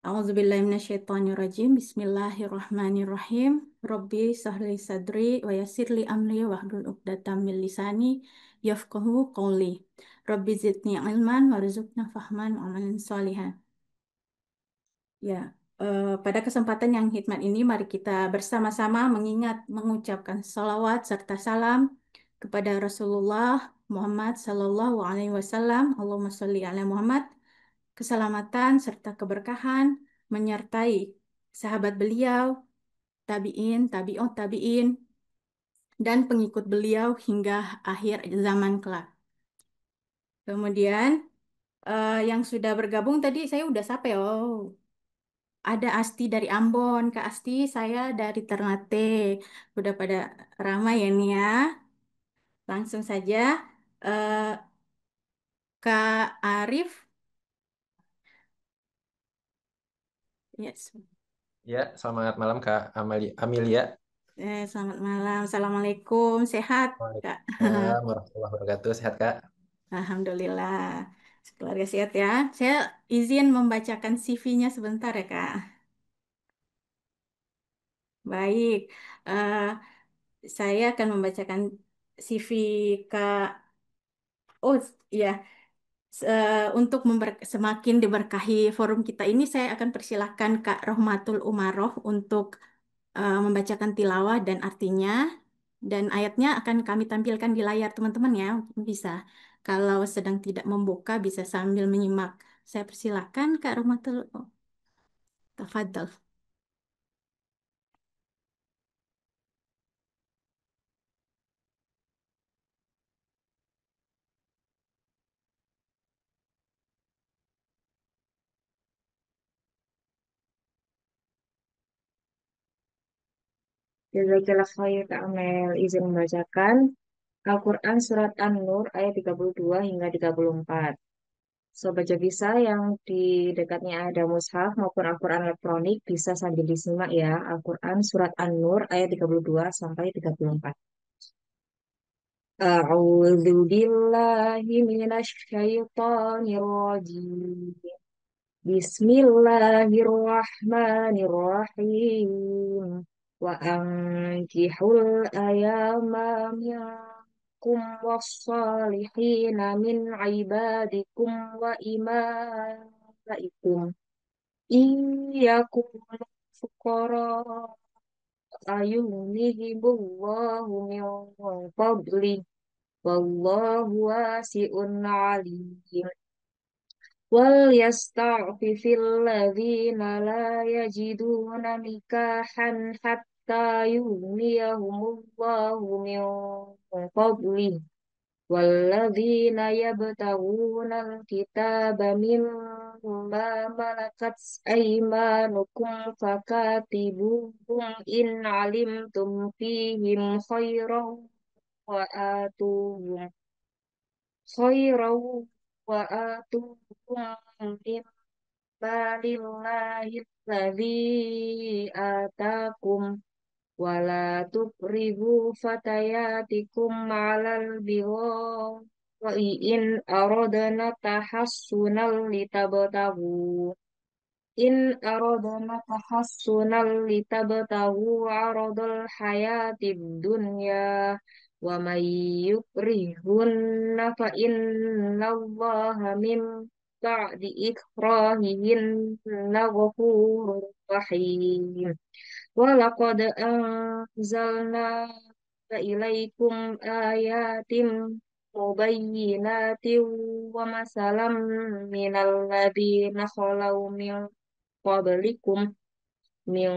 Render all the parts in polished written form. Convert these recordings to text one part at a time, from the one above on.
A'udzubillahi minasyaitonirrajim. Bismillahirrahmanirrahim. Rabbi sahli sadri wa yassirli amri wahlul 'uqdatam min lisani yafqahu qawli. Rabbi zidni ilman warzuqna fahman wa amalan sholihan. Ya, pada kesempatan yang hikmat ini mari kita bersama-sama mengucapkan salawat serta salam kepada Rasulullah Muhammad sallallahu alaihi wasallam. Allahumma sholli ala Muhammad. Keselamatan serta keberkahan menyertai sahabat beliau, tabi'in, tabi'ut tabi'in, dan pengikut beliau hingga akhir zaman kelak. Kemudian yang sudah bergabung tadi saya udah sapa ya. Oh, ada Asti dari Ambon, Kak Asti, saya dari Ternate. Udah pada ramai ya nih ya. Langsung saja, eh, Kak Arif. Yes. Ya, selamat malam Kak Amelia. Selamat malam. Assalamualaikum. Sehat, Kak? Waalaikumsalam warahmatullahi wabarakatuh. Sehat Kak? Alhamdulillah. Keluarga sehat ya. Saya izin membacakan CV-nya sebentar ya, Kak. Baik. Eh, saya akan membacakan CV Kak. Oh, iya. Untuk semakin diberkahi forum kita ini, saya akan persilahkan Kak Rohmatul Umaroh untuk membacakan tilawah dan artinya. Dan ayatnya akan kami tampilkan di layar teman-teman ya. Mungkin bisa. Kalau sedang tidak membuka, bisa sambil menyimak. Saya persilahkan Kak Rohmatul. Oh, tafadhol. Jazakallah khair Kak Amel. Izin membacakan Al-Quran Surat An-Nur ayat 32 hingga 34. Sobat Jovisa yang di dekatnya ada mushaf maupun Al-Quran elektronik bisa sambil disimak ya. Al-Quran Surat An-Nur ayat 32 sampai 34. A'udzu billahi minasy syaithanir rajim. Bismillahirrahmanirrahim. Wa ankihul ayama minkum wassalihina min ibadikum wa imaikum. Iyakum fuqara ayunihimullahu min fadli. Wallahu wasi'un alim. وليستعفف الذين لا يجدون نكاحا حتى يغنيهم الله من فضله والذين يبتغون الكتاب مما ملكت أيمانكم فكاتبوهم إن علمتم فيهم وآتوهم خيرا وآتوهم لله الذي آتاكم ولا تكرهوا فتياتكم على البغاء وإن أردنا تحصنا لتبتغوا عرض الحياة الدنيا ومن يكرهن فإن الله من بعد إكراههن غفور رحيم ولقد أنزلنا إليكم آيات مبينات ومثلا من الذين خلوا قبلكم من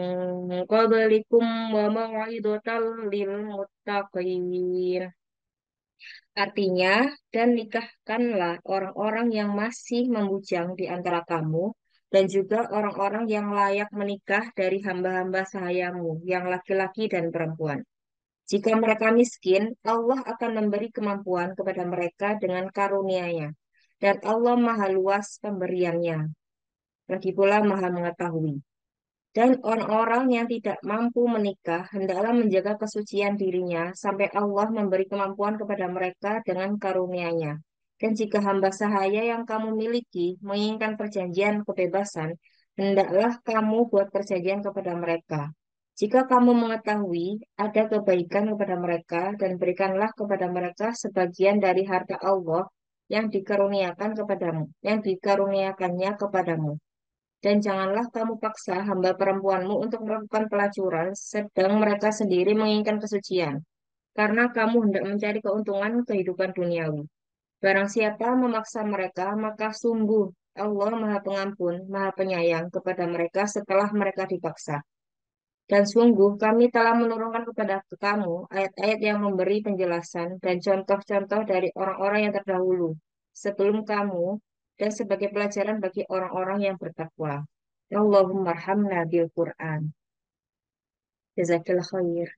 قبلكم وموعظة للمتقين. Artinya, dan nikahkanlah orang-orang yang masih membujang di antara kamu, dan juga orang-orang yang layak menikah dari hamba-hamba sahayamu, yang laki-laki dan perempuan. Jika mereka miskin, Allah akan memberi kemampuan kepada mereka dengan karunia-Nya. Dan Allah Maha Luas pemberiannya, lagi pula Maha Mengetahui. Dan orang-orang yang tidak mampu menikah, hendaklah menjaga kesucian dirinya sampai Allah memberi kemampuan kepada mereka dengan karunia-Nya. Dan jika hamba sahaya yang kamu miliki menginginkan perjanjian kebebasan, hendaklah kamu buat perjanjian kepada mereka. Jika kamu mengetahui ada kebaikan kepada mereka, dan berikanlah kepada mereka sebagian dari harta Allah yang dikaruniakan kepadamu, yang dikaruniakannya kepadamu. Dan janganlah kamu paksa hamba perempuanmu untuk melakukan pelacuran, sedang mereka sendiri menginginkan kesucian, karena kamu hendak mencari keuntungan kehidupan duniawi. Barang siapa memaksa mereka, maka sungguh Allah Maha Pengampun, Maha Penyayang kepada mereka setelah mereka dipaksa. Dan sungguh kami telah menurunkan kepada kamu ayat-ayat yang memberi penjelasan dan contoh-contoh dari orang-orang yang terdahulu sebelum kamu, dan sebagai pelajaran bagi orang-orang yang bertakwa. Allahumma arhamna bil Quran. Jazakillah khair.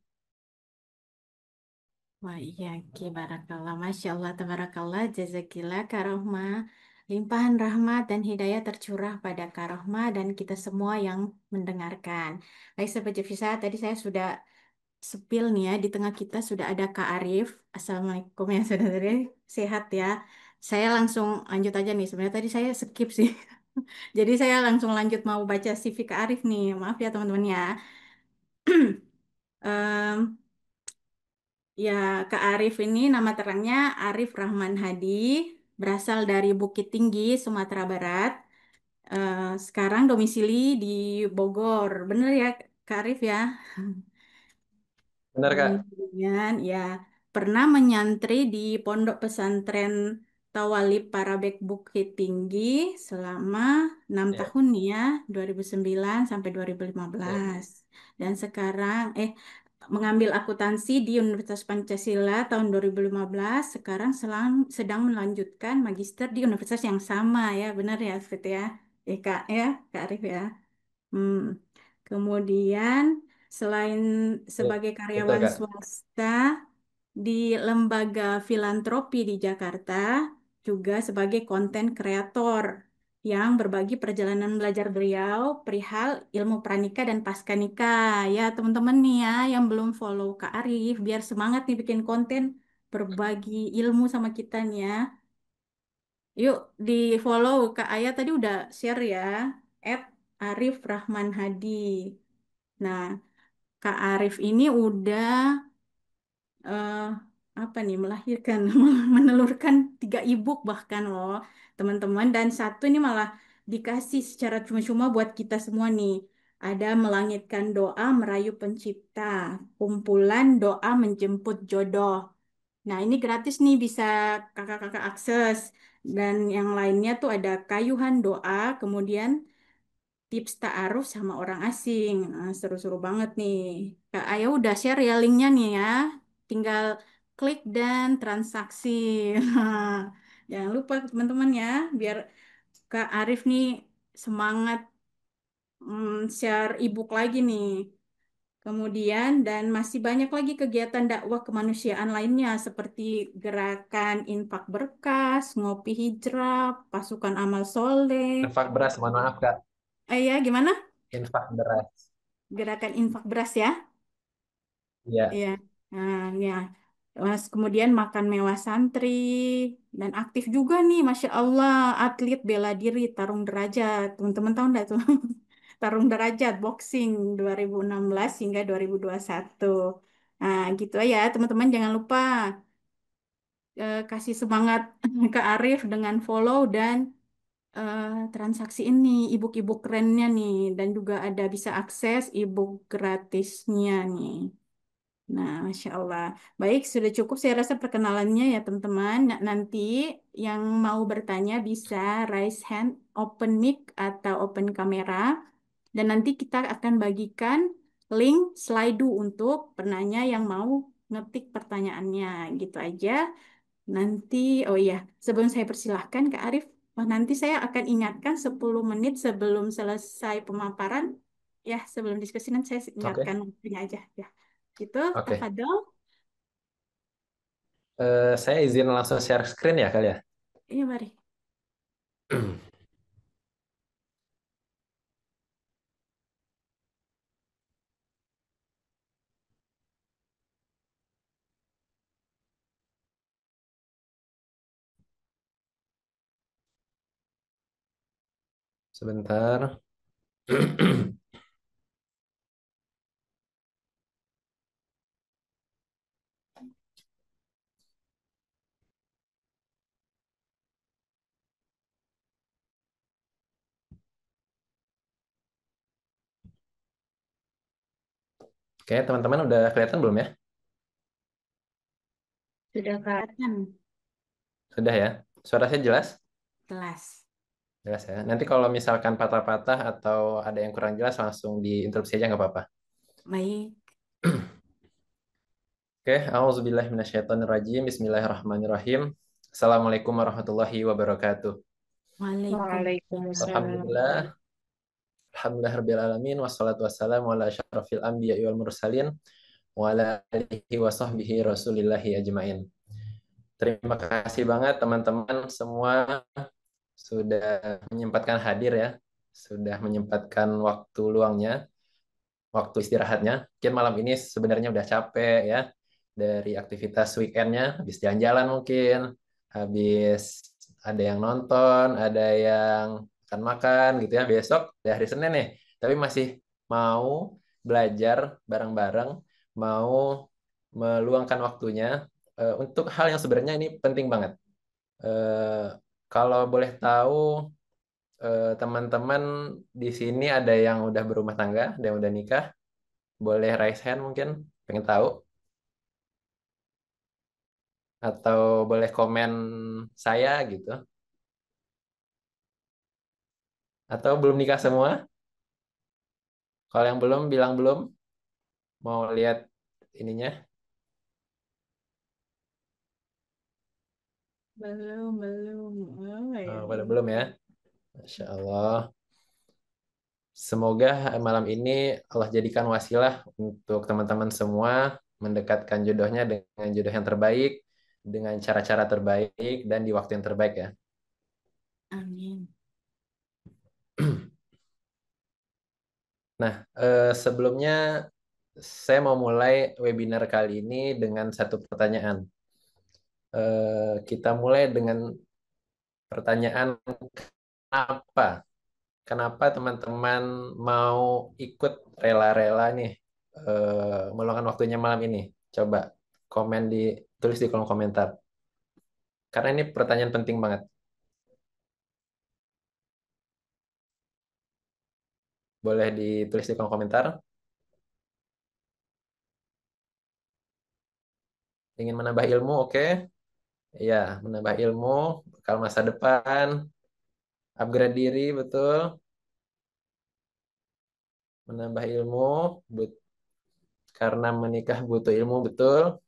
Wah iya, barakallah. Masya Allah, tabarakallah, jazakillah, Kak Rohma. Limpahan rahmat dan hidayah tercurah pada Kak Rohma dan kita semua yang mendengarkan. Baik, Sobat Jefisa, tadi saya sudah sepil nih ya, di tengah kita sudah ada Kak Arif. Assalamualaikum ya, saudara. Sehat ya. Saya langsung lanjut aja nih. Sebenarnya tadi saya skip sih. Jadi saya langsung lanjut mau baca CV Kak Arif nih. Maaf ya teman-teman ya. Em, Ya, Kak Arif ini nama terangnya Arif Rahman Hadi, berasal dari Bukit Tinggi, Sumatera Barat. Sekarang domisili di Bogor. Bener ya, Kak Arif ya? Benar, Kak. Kemudian ya pernah menyantri di Pondok Pesantren Tawalib Parabek Bukit Tinggi selama 6 Ya, tahun nih ya, 2009 sampai ya. 2015. Dan sekarang mengambil akuntansi di Universitas Pancasila tahun 2015, sekarang sedang melanjutkan magister di universitas yang sama ya, benar ya, Fit ya? Kak ya, Kak Arif ya. Hmm. Kemudian selain Ya, sebagai betul, karyawan Kak. swasta di lembaga filantropi di Jakarta, juga sebagai konten kreator yang berbagi perjalanan belajar beliau perihal ilmu pranika dan pascanika. Ya, teman-teman nih ya yang belum follow Kak Arif, biar semangat nih bikin konten berbagi ilmu sama kita nih ya. Yuk di follow Kak Ayah tadi udah share ya, @arifrahmanhadi. Nah, Kak Arif ini udah eh, apa nih melahirkan, menelurkan 3 ebook bahkan loh teman-teman. Dan satu ini malah dikasih secara cuma-cuma buat kita semua nih. Ada Melangitkan Doa Merayu Pencipta, kumpulan doa menjemput jodoh. Nah, ini gratis nih bisa kakak-kakak akses. Dan yang lainnya tuh ada Kayuhan Doa, kemudian tips ta'aruf sama orang asing. Nah, seru-seru banget nih. Kak Ayo udah share ya linknya nih ya. Tinggal klik dan transaksi. Jangan lupa teman-teman ya, biar Kak Arif nih semangat share ebook lagi nih. Kemudian dan masih banyak lagi kegiatan dakwah kemanusiaan lainnya seperti gerakan infak berkas, ngopi hijrah, pasukan amal soleh. Infak beras, mohon maaf, Kak. Ya gimana? Infak beras. Gerakan infak beras ya. Iya. Iya. Nah, ya. Mas kemudian makan mewah santri dan aktif juga nih, Masya Allah, atlet bela diri tarung derajat. Teman-teman tahu nggak tuh? Tarung derajat boxing 2016 hingga 2021. Nah, gitu ya, teman-teman jangan lupa kasih semangat ke Arif dengan follow dan eh, transaksi ini, ebook-ebook kerennya nih, dan juga ada bisa akses ebook gratisnya nih. Nah, Masya Allah. Baik, sudah cukup saya rasa perkenalannya ya teman-teman. Nah, nanti yang mau bertanya bisa raise hand, open mic atau open kamera. Dan nanti kita akan bagikan link Slido untuk penanya yang mau ngetik pertanyaannya. Gitu aja. Nanti, oh iya, sebelum saya persilahkan Kak Arif, nanti saya akan ingatkan 10 menit sebelum selesai pemaparan. Ya, sebelum diskusi nanti saya ingatkan Oke. waktunya aja. Ya, gitu, Oke. tafadhol. Saya izin langsung share screen ya, kali ya. Iya, mari. Sebentar. Oke, teman-teman udah kelihatan belum ya? Sudah, Kak. Kelihatan Sudah ya? Suara saya jelas? kelas. Jelas ya. Nanti kalau misalkan patah-patah atau ada yang kurang jelas langsung diinterupsi aja nggak apa-apa. Baik. Oke, auzubillahi minasyaitonirrajim. Bismillahirrahmanirrahim. Assalamualaikum warahmatullahi wabarakatuh. Waalaikumsalam. Alhamdulillah, alhamdulillah alamin wassalatu wassalamu ala asyrafil anbiya'i wal mursalin wa ala alihi wa sahbihi rasulillahi ajmain. Terima kasih banget teman-teman semua sudah menyempatkan hadir ya, sudah menyempatkan waktu luangnya, waktu istirahatnya. Mungkin malam ini sebenarnya udah capek ya dari aktivitas weekendnya, habis jalan-jalan mungkin, habis ada yang nonton, ada yang makan-makan gitu ya. Besok udah hari Senin nih, tapi masih mau belajar bareng-bareng, mau meluangkan waktunya untuk hal yang sebenarnya ini penting banget. Eh, Kalau boleh tahu teman-teman di sini ada yang udah berumah tangga, ada yang udah nikah. Boleh raise hand mungkin, pengen tahu. Atau boleh komen saya gitu. Atau belum nikah semua. Kalau yang belum, bilang belum. Mau lihat ininya. Belum. Oh, ya. Pada belum ya. Masya Allah. Semoga malam ini Allah jadikan wasilah untuk teman-teman semua mendekatkan jodohnya dengan jodoh yang terbaik, dengan cara-cara terbaik, dan di waktu yang terbaik ya. Amin. Nah, sebelumnya saya mau mulai webinar kali ini dengan satu pertanyaan. Kita mulai dengan pertanyaan apa? Kenapa teman-teman mau ikut rela-rela nih meluangkan waktunya malam ini? Coba komen tulis di kolom komentar. Karena ini pertanyaan penting banget. Boleh ditulis di kolom komentar. Ingin menambah ilmu, oke? Ya, menambah ilmu, bekal masa depan, upgrade diri, betul. Menambah ilmu, karena menikah butuh ilmu, betul.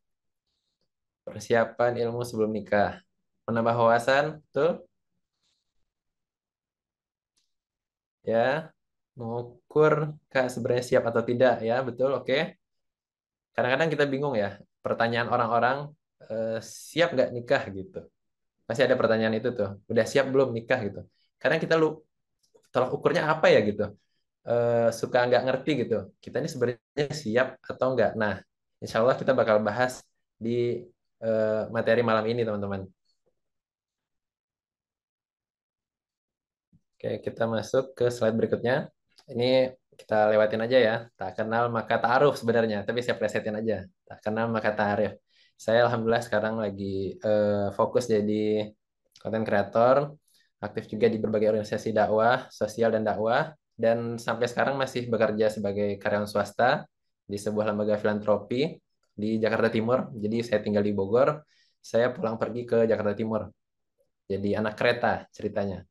Persiapan ilmu sebelum nikah. Menambah wawasan, betul. Ya, mengukur Kak sebenarnya siap atau tidak, ya, betul, oke. Kadang-kadang kita bingung ya, pertanyaan orang-orang, eh, siap nggak nikah gitu. Pasti ada pertanyaan itu tuh, udah siap belum nikah gitu. Kadang kita tolak ukurnya apa ya gitu. Suka nggak ngerti gitu. Kita ini sebenarnya siap atau nggak. Nah, insya Allah kita bakal bahas di materi malam ini, teman-teman. Oke, kita masuk ke slide berikutnya. Ini kita lewatin aja ya. Tak kenal maka ta'aruf sebenarnya, tapi saya presetin aja. Tak kenal maka ta'arif. Saya alhamdulillah sekarang lagi fokus jadi konten kreator, aktif juga di berbagai organisasi dakwah, sosial dan dakwah, dan sampai sekarang masih bekerja sebagai karyawan swasta di sebuah lembaga filantropi di Jakarta Timur. Jadi saya tinggal di Bogor, saya pulang pergi ke Jakarta Timur. Jadi anak kereta ceritanya.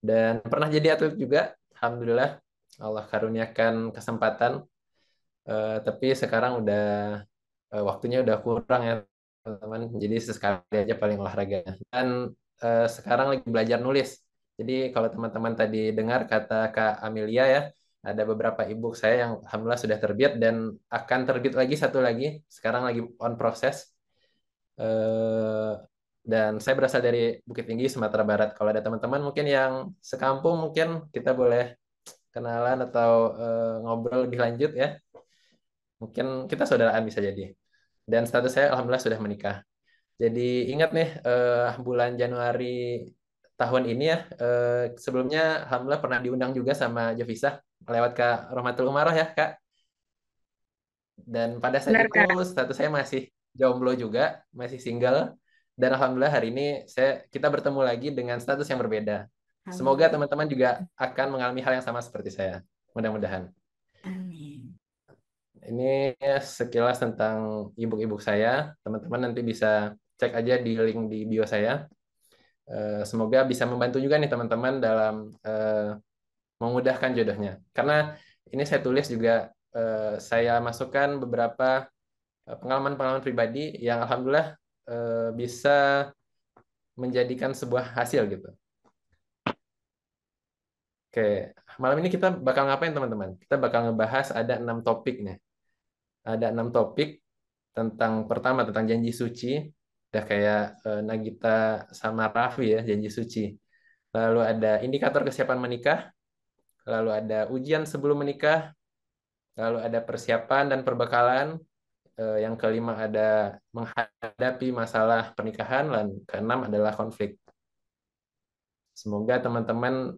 Dan pernah jadi atlet juga, alhamdulillah Allah karuniakan kesempatan. Tapi sekarang udah waktunya udah kurang ya teman-teman. Jadi sesekali aja paling olahraga. Dan sekarang lagi belajar nulis. Jadi kalau teman-teman tadi dengar kata Kak Amelia ya, ada beberapa ebook saya yang alhamdulillah sudah terbit dan akan terbit lagi satu lagi. Sekarang lagi on proses. Eh, dan saya berasal dari Bukit Tinggi, Sumatera Barat. Kalau ada teman-teman mungkin yang sekampung, mungkin kita boleh kenalan atau ngobrol lebih lanjut ya. Mungkin kita saudaraan bisa jadi. Dan status saya alhamdulillah sudah menikah. Jadi ingat nih bulan Januari tahun ini ya, sebelumnya alhamdulillah pernah diundang juga sama Jovisa lewat Kak Rohmatul Umaroh ya Kak. Dan pada saat Benar, itu Kak. status saya masih jomblo juga, masih single. Dan alhamdulillah hari ini kita bertemu lagi dengan status yang berbeda. Semoga Amin. teman-teman juga akan mengalami hal yang sama seperti saya. Mudah-mudahan. Amin. Ini sekilas tentang ibu-ibu saya. Teman-teman nanti bisa cek aja di link di bio saya. Semoga bisa membantu juga nih teman-teman dalam memudahkan jodohnya. Karena ini saya tulis juga, saya masukkan beberapa pengalaman-pengalaman pribadi yang alhamdulillah bisa menjadikan sebuah hasil gitu. Oke, malam ini kita bakal ngapain teman-teman? Kita bakal ngebahas ada 6 topik nih. Ada 6 topik tentang pertama tentang janji suci. Udah kayak Nagita sama Raffi ya, janji suci. Lalu ada indikator kesiapan menikah. Lalu ada ujian sebelum menikah. Lalu ada persiapan dan perbekalan. Yang kelima ada menghadapi masalah pernikahan. Dan keenam adalah konflik. Semoga teman-teman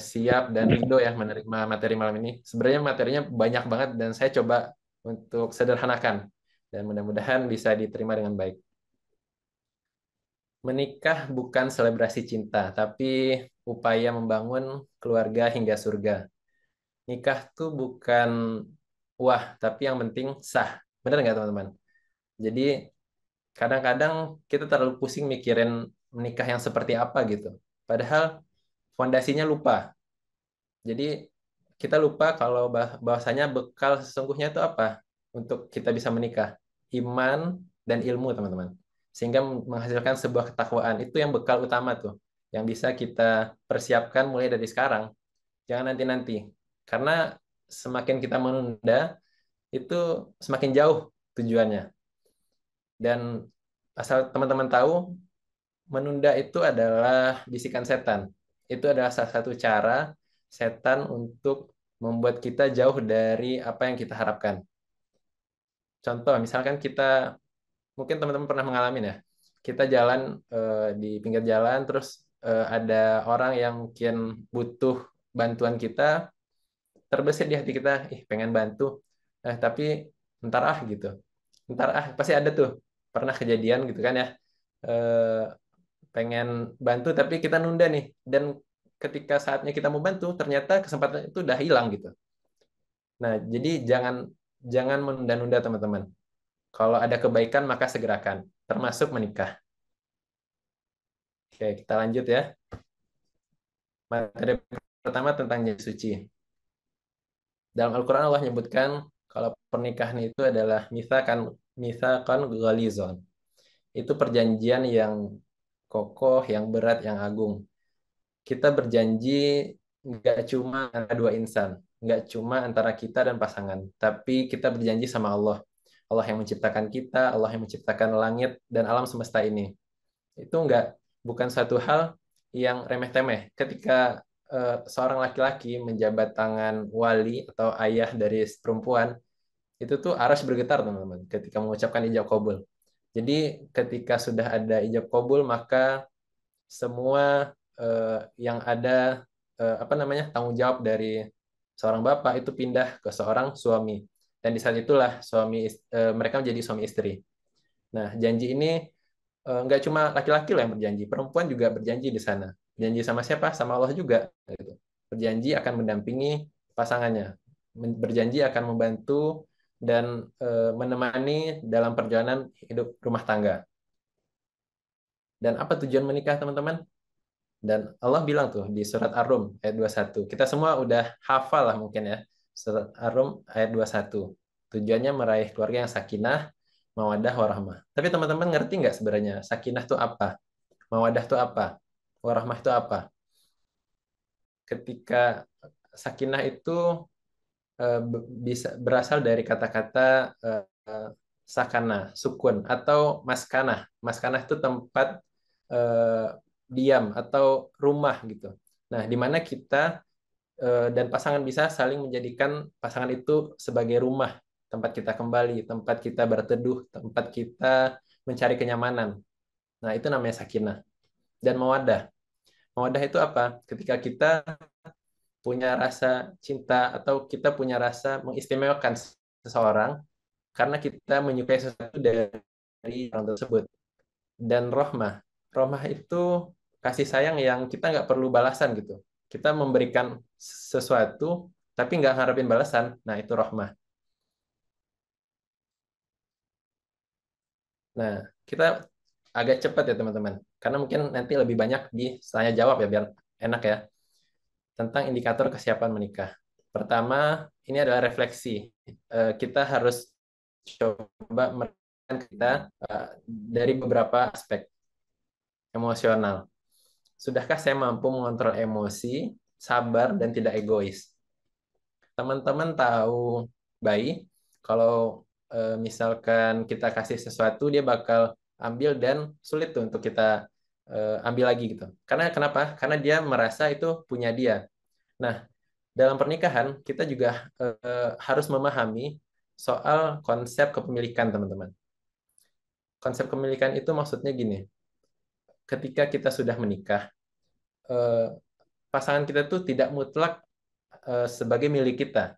siap dan ridho ya menerima materi malam ini. Sebenarnya materinya banyak banget dan saya coba untuk sederhanakan dan mudah-mudahan bisa diterima dengan baik. Menikah bukan selebrasi cinta, tapi upaya membangun keluarga hingga surga. Nikah tuh bukan wah, tapi yang penting sah. Benar nggak teman-teman? Jadi kadang-kadang kita terlalu pusing mikirin menikah yang seperti apa gitu. Padahal fondasinya lupa. Jadi kita lupa kalau bahwasanya bekal sesungguhnya itu apa untuk kita bisa menikah. Iman dan ilmu teman-teman. Sehingga menghasilkan sebuah ketakwaan. Itu yang bekal utama tuh. Yang bisa kita persiapkan mulai dari sekarang. Jangan nanti-nanti. Karena semakin kita menunda, itu semakin jauh tujuannya. Dan asal teman-teman tahu, menunda itu adalah bisikan setan. Itu adalah salah satu cara setan untuk membuat kita jauh dari apa yang kita harapkan. Contoh, misalkan mungkin teman-teman pernah mengalami ya, kita jalan di pinggir jalan, terus ada orang yang mungkin butuh bantuan kita, terbesit di hati kita, ih pengen bantu, tapi ntar gitu. Ntar pasti ada tuh, pernah kejadian gitu kan ya, eh, pengen bantu tapi kita nunda nih dan ketika saatnya kita mau bantu ternyata kesempatan itu udah hilang gitu. Nah, jadi jangan jangan menunda-nunda teman-teman. Kalau ada kebaikan maka segerakan, termasuk menikah. Oke, kita lanjut ya. Materi pertama tentang janji suci. Dalam Al-Qur'an Allah menyebutkan kalau pernikahan itu adalah mitsakan ghalizon. Itu perjanjian yang kokoh, yang berat, yang agung. Kita berjanji nggak cuma antara dua insan, nggak cuma antara kita dan pasangan, tapi kita berjanji sama Allah. Allah yang menciptakan kita, Allah yang menciptakan langit dan alam semesta ini. Itu bukan suatu hal yang remeh-temeh. Ketika seorang laki-laki menjabat tangan wali atau ayah dari perempuan, itu tuh aras bergetar teman-teman ketika mengucapkan ijab kabul. Jadi ketika sudah ada ijab kabul maka semua yang ada apa namanya tanggung jawab dari seorang bapak itu pindah ke seorang suami dan di saat itulah mereka menjadi suami istri. Nah, janji ini nggak cuma laki-laki loh yang berjanji, perempuan juga berjanji di sana. Janji sama siapa? Sama Allah juga. Gitu. Berjanji akan mendampingi pasangannya, berjanji akan membantu dan menemani dalam perjalanan hidup rumah tangga. Dan apa tujuan menikah, teman-teman? Dan Allah bilang tuh di surat Ar-Rum ayat 21. Kita semua udah hafal lah mungkin ya. Surat Ar-Rum ayat 21. Tujuannya meraih keluarga yang sakinah, mawadah, warahmah. Tapi teman-teman ngerti nggak sebenarnya sakinah itu apa? Mawadah itu apa? Warahmah itu apa? Ketika sakinah itu bisa berasal dari kata-kata sakana, sukun, atau maskanah. Maskanah itu tempat eh, diam atau rumah gitu. Nah, di mana kita dan pasangan bisa saling menjadikan pasangan itu sebagai rumah, tempat kita kembali, tempat kita berteduh, tempat kita mencari kenyamanan. Nah, itu namanya sakinah. Dan mawadah. Mawaddah itu apa? Ketika kita punya rasa cinta atau kita punya rasa mengistimewakan seseorang karena kita menyukai sesuatu dari orang tersebut. Dan rohmah itu kasih sayang yang kita nggak perlu balasan gitu. Kita memberikan sesuatu tapi nggak harapin balasan. Nah, itu rohmah. Nah, kita agak cepat ya teman-teman, karena mungkin nanti lebih banyak di tanya jawab ya biar enak ya, tentang indikator kesiapan menikah. Pertama, ini adalah refleksi. Kita harus coba menekan kita dari beberapa aspek emosional. Sudahkah saya mampu mengontrol emosi, sabar, dan tidak egois? Teman-teman tahu bayi, kalau misalkan kita kasih sesuatu, dia bakal ambil dan sulit tuh untuk kita ambil lagi gitu. Karena kenapa? Karena dia merasa itu punya dia. Nah, dalam pernikahan kita juga harus memahami soal konsep kepemilikan, teman-teman. Konsep kepemilikan itu maksudnya gini, ketika kita sudah menikah, eh, pasangan kita tuh tidak mutlak sebagai milik kita,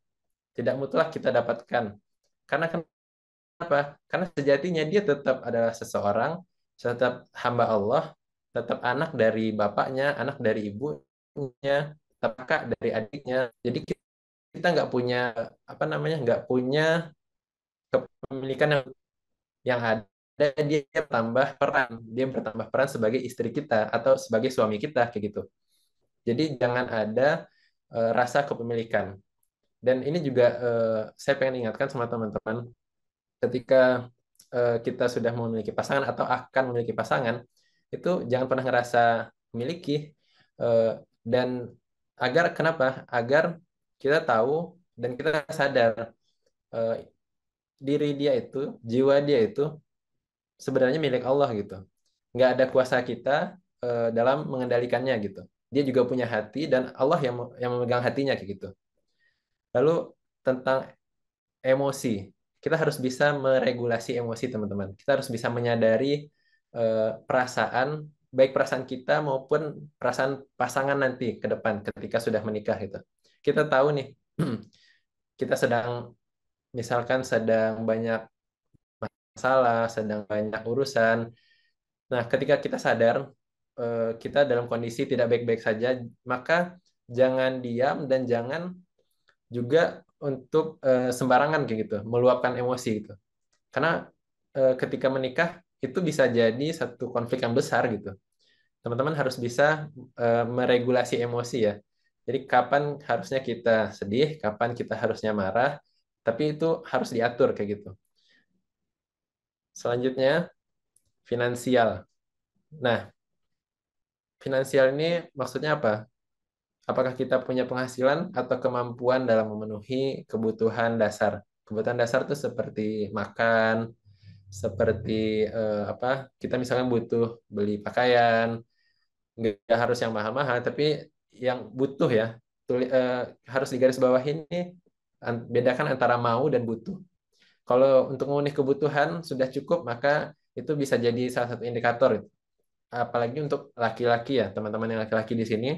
tidak mutlak kita dapatkan. Karena kenapa? Karena sejatinya dia tetap adalah seseorang, tetap hamba Allah, tetap anak dari bapaknya, anak dari ibunya, tetap kakak dari adiknya. Jadi kita nggak punya apa namanya, nggak punya kepemilikan yang ada, dia bertambah peran sebagai istri kita atau sebagai suami kita kayak gitu. Jadi jangan ada rasa kepemilikan. Dan ini juga saya pengen ingatkan sama teman-teman, ketika kita sudah memiliki pasangan atau akan memiliki pasangan, itu jangan pernah ngerasa memiliki, eh, dan agar kenapa? Agar kita tahu dan kita sadar eh, diri dia itu, jiwa dia itu sebenarnya milik Allah gitu. Nggak ada kuasa kita dalam mengendalikannya gitu. Dia juga punya hati dan Allah yang memegang hatinya kayak gitu. Lalu tentang emosi, kita harus bisa meregulasi emosi teman-teman. Kita harus bisa menyadari perasaan, baik perasaan kita maupun perasaan pasangan nanti ke depan ketika sudah menikah gitu. Kita tahu nih, kita sedang misalkan sedang banyak masalah, sedang banyak urusan. Nah, ketika kita sadar kita dalam kondisi tidak baik-baik saja, maka jangan diam dan jangan juga untuk sembarangan kayak gitu, meluapkan emosi gitu. Karena ketika menikah itu bisa jadi satu konflik yang besar gitu. Teman-teman harus bisa meregulasi emosi ya. Jadi kapan harusnya kita sedih, kapan kita harusnya marah, tapi itu harus diatur kayak gitu. Selanjutnya, finansial. Nah, finansial ini maksudnya apa? Apakah kita punya penghasilan atau kemampuan dalam memenuhi kebutuhan dasar? Kebutuhan dasar itu seperti makan, seperti apa? Kita misalkan butuh beli pakaian, nggak harus yang mahal-mahal, tapi yang butuh ya. Harus digarisbawahi ini, bedakan antara mau dan butuh. Kalau untuk memenuhi kebutuhan sudah cukup, maka itu bisa jadi salah satu indikator. Apalagi untuk laki-laki ya, teman-teman yang laki-laki di sini,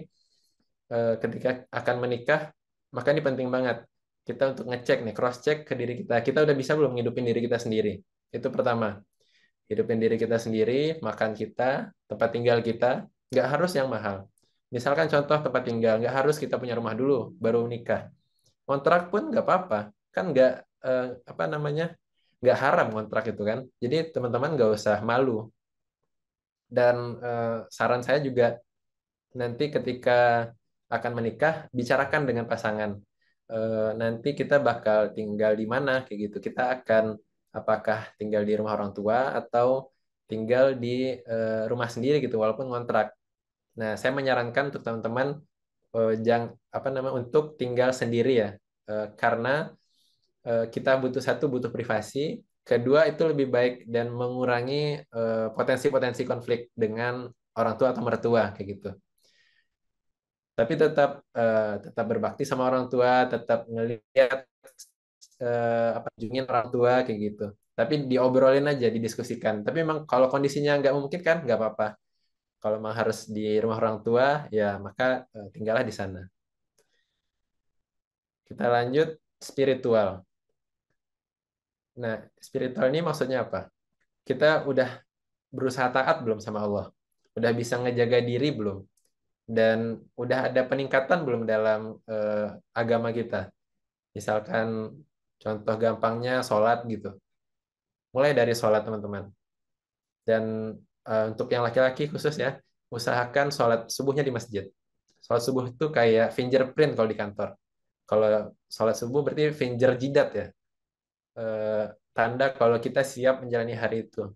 ketika akan menikah, maka ini penting banget. Kita untuk ngecek nih, cross check ke diri kita. Kita udah bisa belum ngidupin diri kita sendiri? Itu pertama. Hidupin diri kita sendiri, makan kita, tempat tinggal kita, nggak harus yang mahal. Misalkan contoh tempat tinggal, nggak harus kita punya rumah dulu, baru menikah. Kontrak pun nggak apa-apa. Kan nggak, apa namanya, nggak haram kontrak itu kan. Jadi teman-teman nggak usah malu. Dan saran saya juga, nanti ketika akan menikah, bicarakan dengan pasangan. Nanti kita bakal tinggal di mana, kayak gitu. Kita akan apakah tinggal di rumah orang tua atau tinggal di rumah sendiri gitu, walaupun ngontrak. Nah, saya menyarankan untuk teman-teman apa namanya, untuk tinggal sendiri ya. Karena kita butuh privasi. Kedua, itu lebih baik dan mengurangi potensi-potensi konflik dengan orang tua atau mertua kayak gitu. Tapi tetap berbakti sama orang tua, tetap ngelihat apa junjungin orang tua kayak gitu. Tapi diobrolin aja, didiskusikan. Tapi memang kalau kondisinya nggak memungkinkan, nggak apa-apa. Kalau memang harus di rumah orang tua, ya maka tinggallah di sana. Kita lanjut spiritual. Nah, spiritual ini maksudnya apa? Kita udah berusaha taat belum sama Allah? Udah bisa ngejaga diri belum? Dan udah ada peningkatan belum dalam agama kita? Misalkan contoh gampangnya sholat gitu. Mulai dari sholat teman-teman. Dan untuk yang laki-laki khusus ya, usahakan sholat subuhnya di masjid. Sholat subuh itu kayak fingerprint kalau di kantor. Kalau sholat subuh berarti finger jidat ya. Eh, Tanda kalau kita siap menjalani hari itu.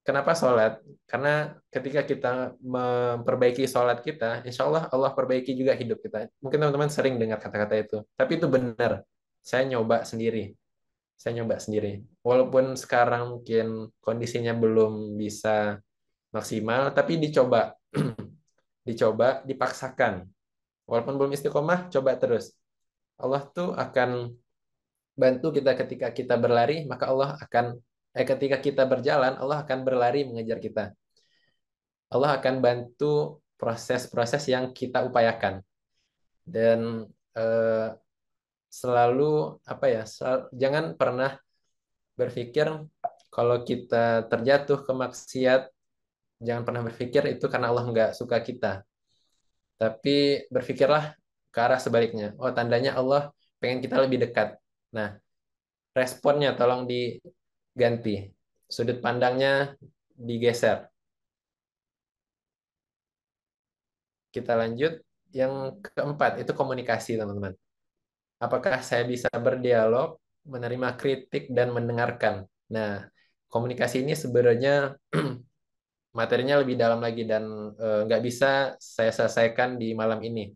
Kenapa sholat? Karena ketika kita memperbaiki sholat kita, insya Allah Allah perbaiki juga hidup kita. Mungkin teman-teman sering dengar kata-kata itu. Tapi itu benar. Saya nyoba sendiri. Saya nyoba sendiri. Walaupun sekarang mungkin kondisinya belum bisa maksimal, tapi dicoba. Dicoba, dipaksakan. Walaupun belum istiqomah, coba terus. Allah tuh akan bantu kita ketika kita berlari, maka Allah akan ketika kita berjalan, Allah akan berlari mengejar kita. Allah akan bantu proses-proses yang kita upayakan dan eh, selalu apa ya, jangan pernah berpikir kalau kita terjatuh ke maksiat, jangan pernah berpikir itu karena Allah nggak suka kita, tapi berpikirlah ke arah sebaliknya. Oh, tandanya Allah pengen kita lebih dekat. Nah, responnya tolong diganti, sudut pandangnya digeser. Kita lanjut. Yang keempat itu komunikasi, teman-teman. Apakah saya bisa berdialog, menerima kritik, dan mendengarkan? Nah, komunikasi ini sebenarnya materinya lebih dalam lagi dan nggak bisa saya selesaikan di malam ini.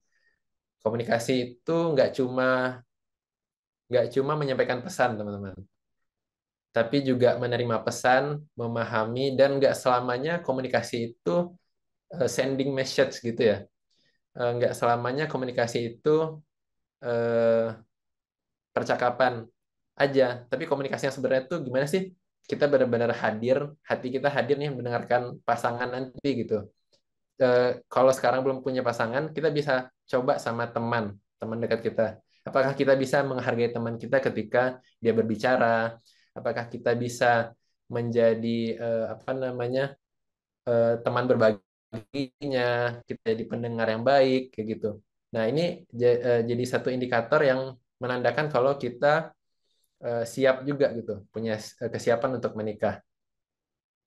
Komunikasi itu nggak cuma menyampaikan pesan, teman-teman, tapi juga menerima pesan, memahami, dan nggak selamanya komunikasi itu sending message gitu ya. Nggak selamanya komunikasi itu eh, percakapan aja. Tapi komunikasi yang sebenarnya tuh gimana sih? Kita benar-benar hadir, hati kita hadir nih mendengarkan pasangan nanti gitu. Kalau sekarang belum punya pasangan, kita bisa coba sama teman, teman dekat kita. Apakah kita bisa menghargai teman kita ketika dia berbicara? Apakah kita bisa menjadi apa namanya teman berbaginya? Kita jadi pendengar yang baik kayak gitu. Nah ini jadi satu indikator yang menandakan kalau kita siap juga gitu, punya kesiapan untuk menikah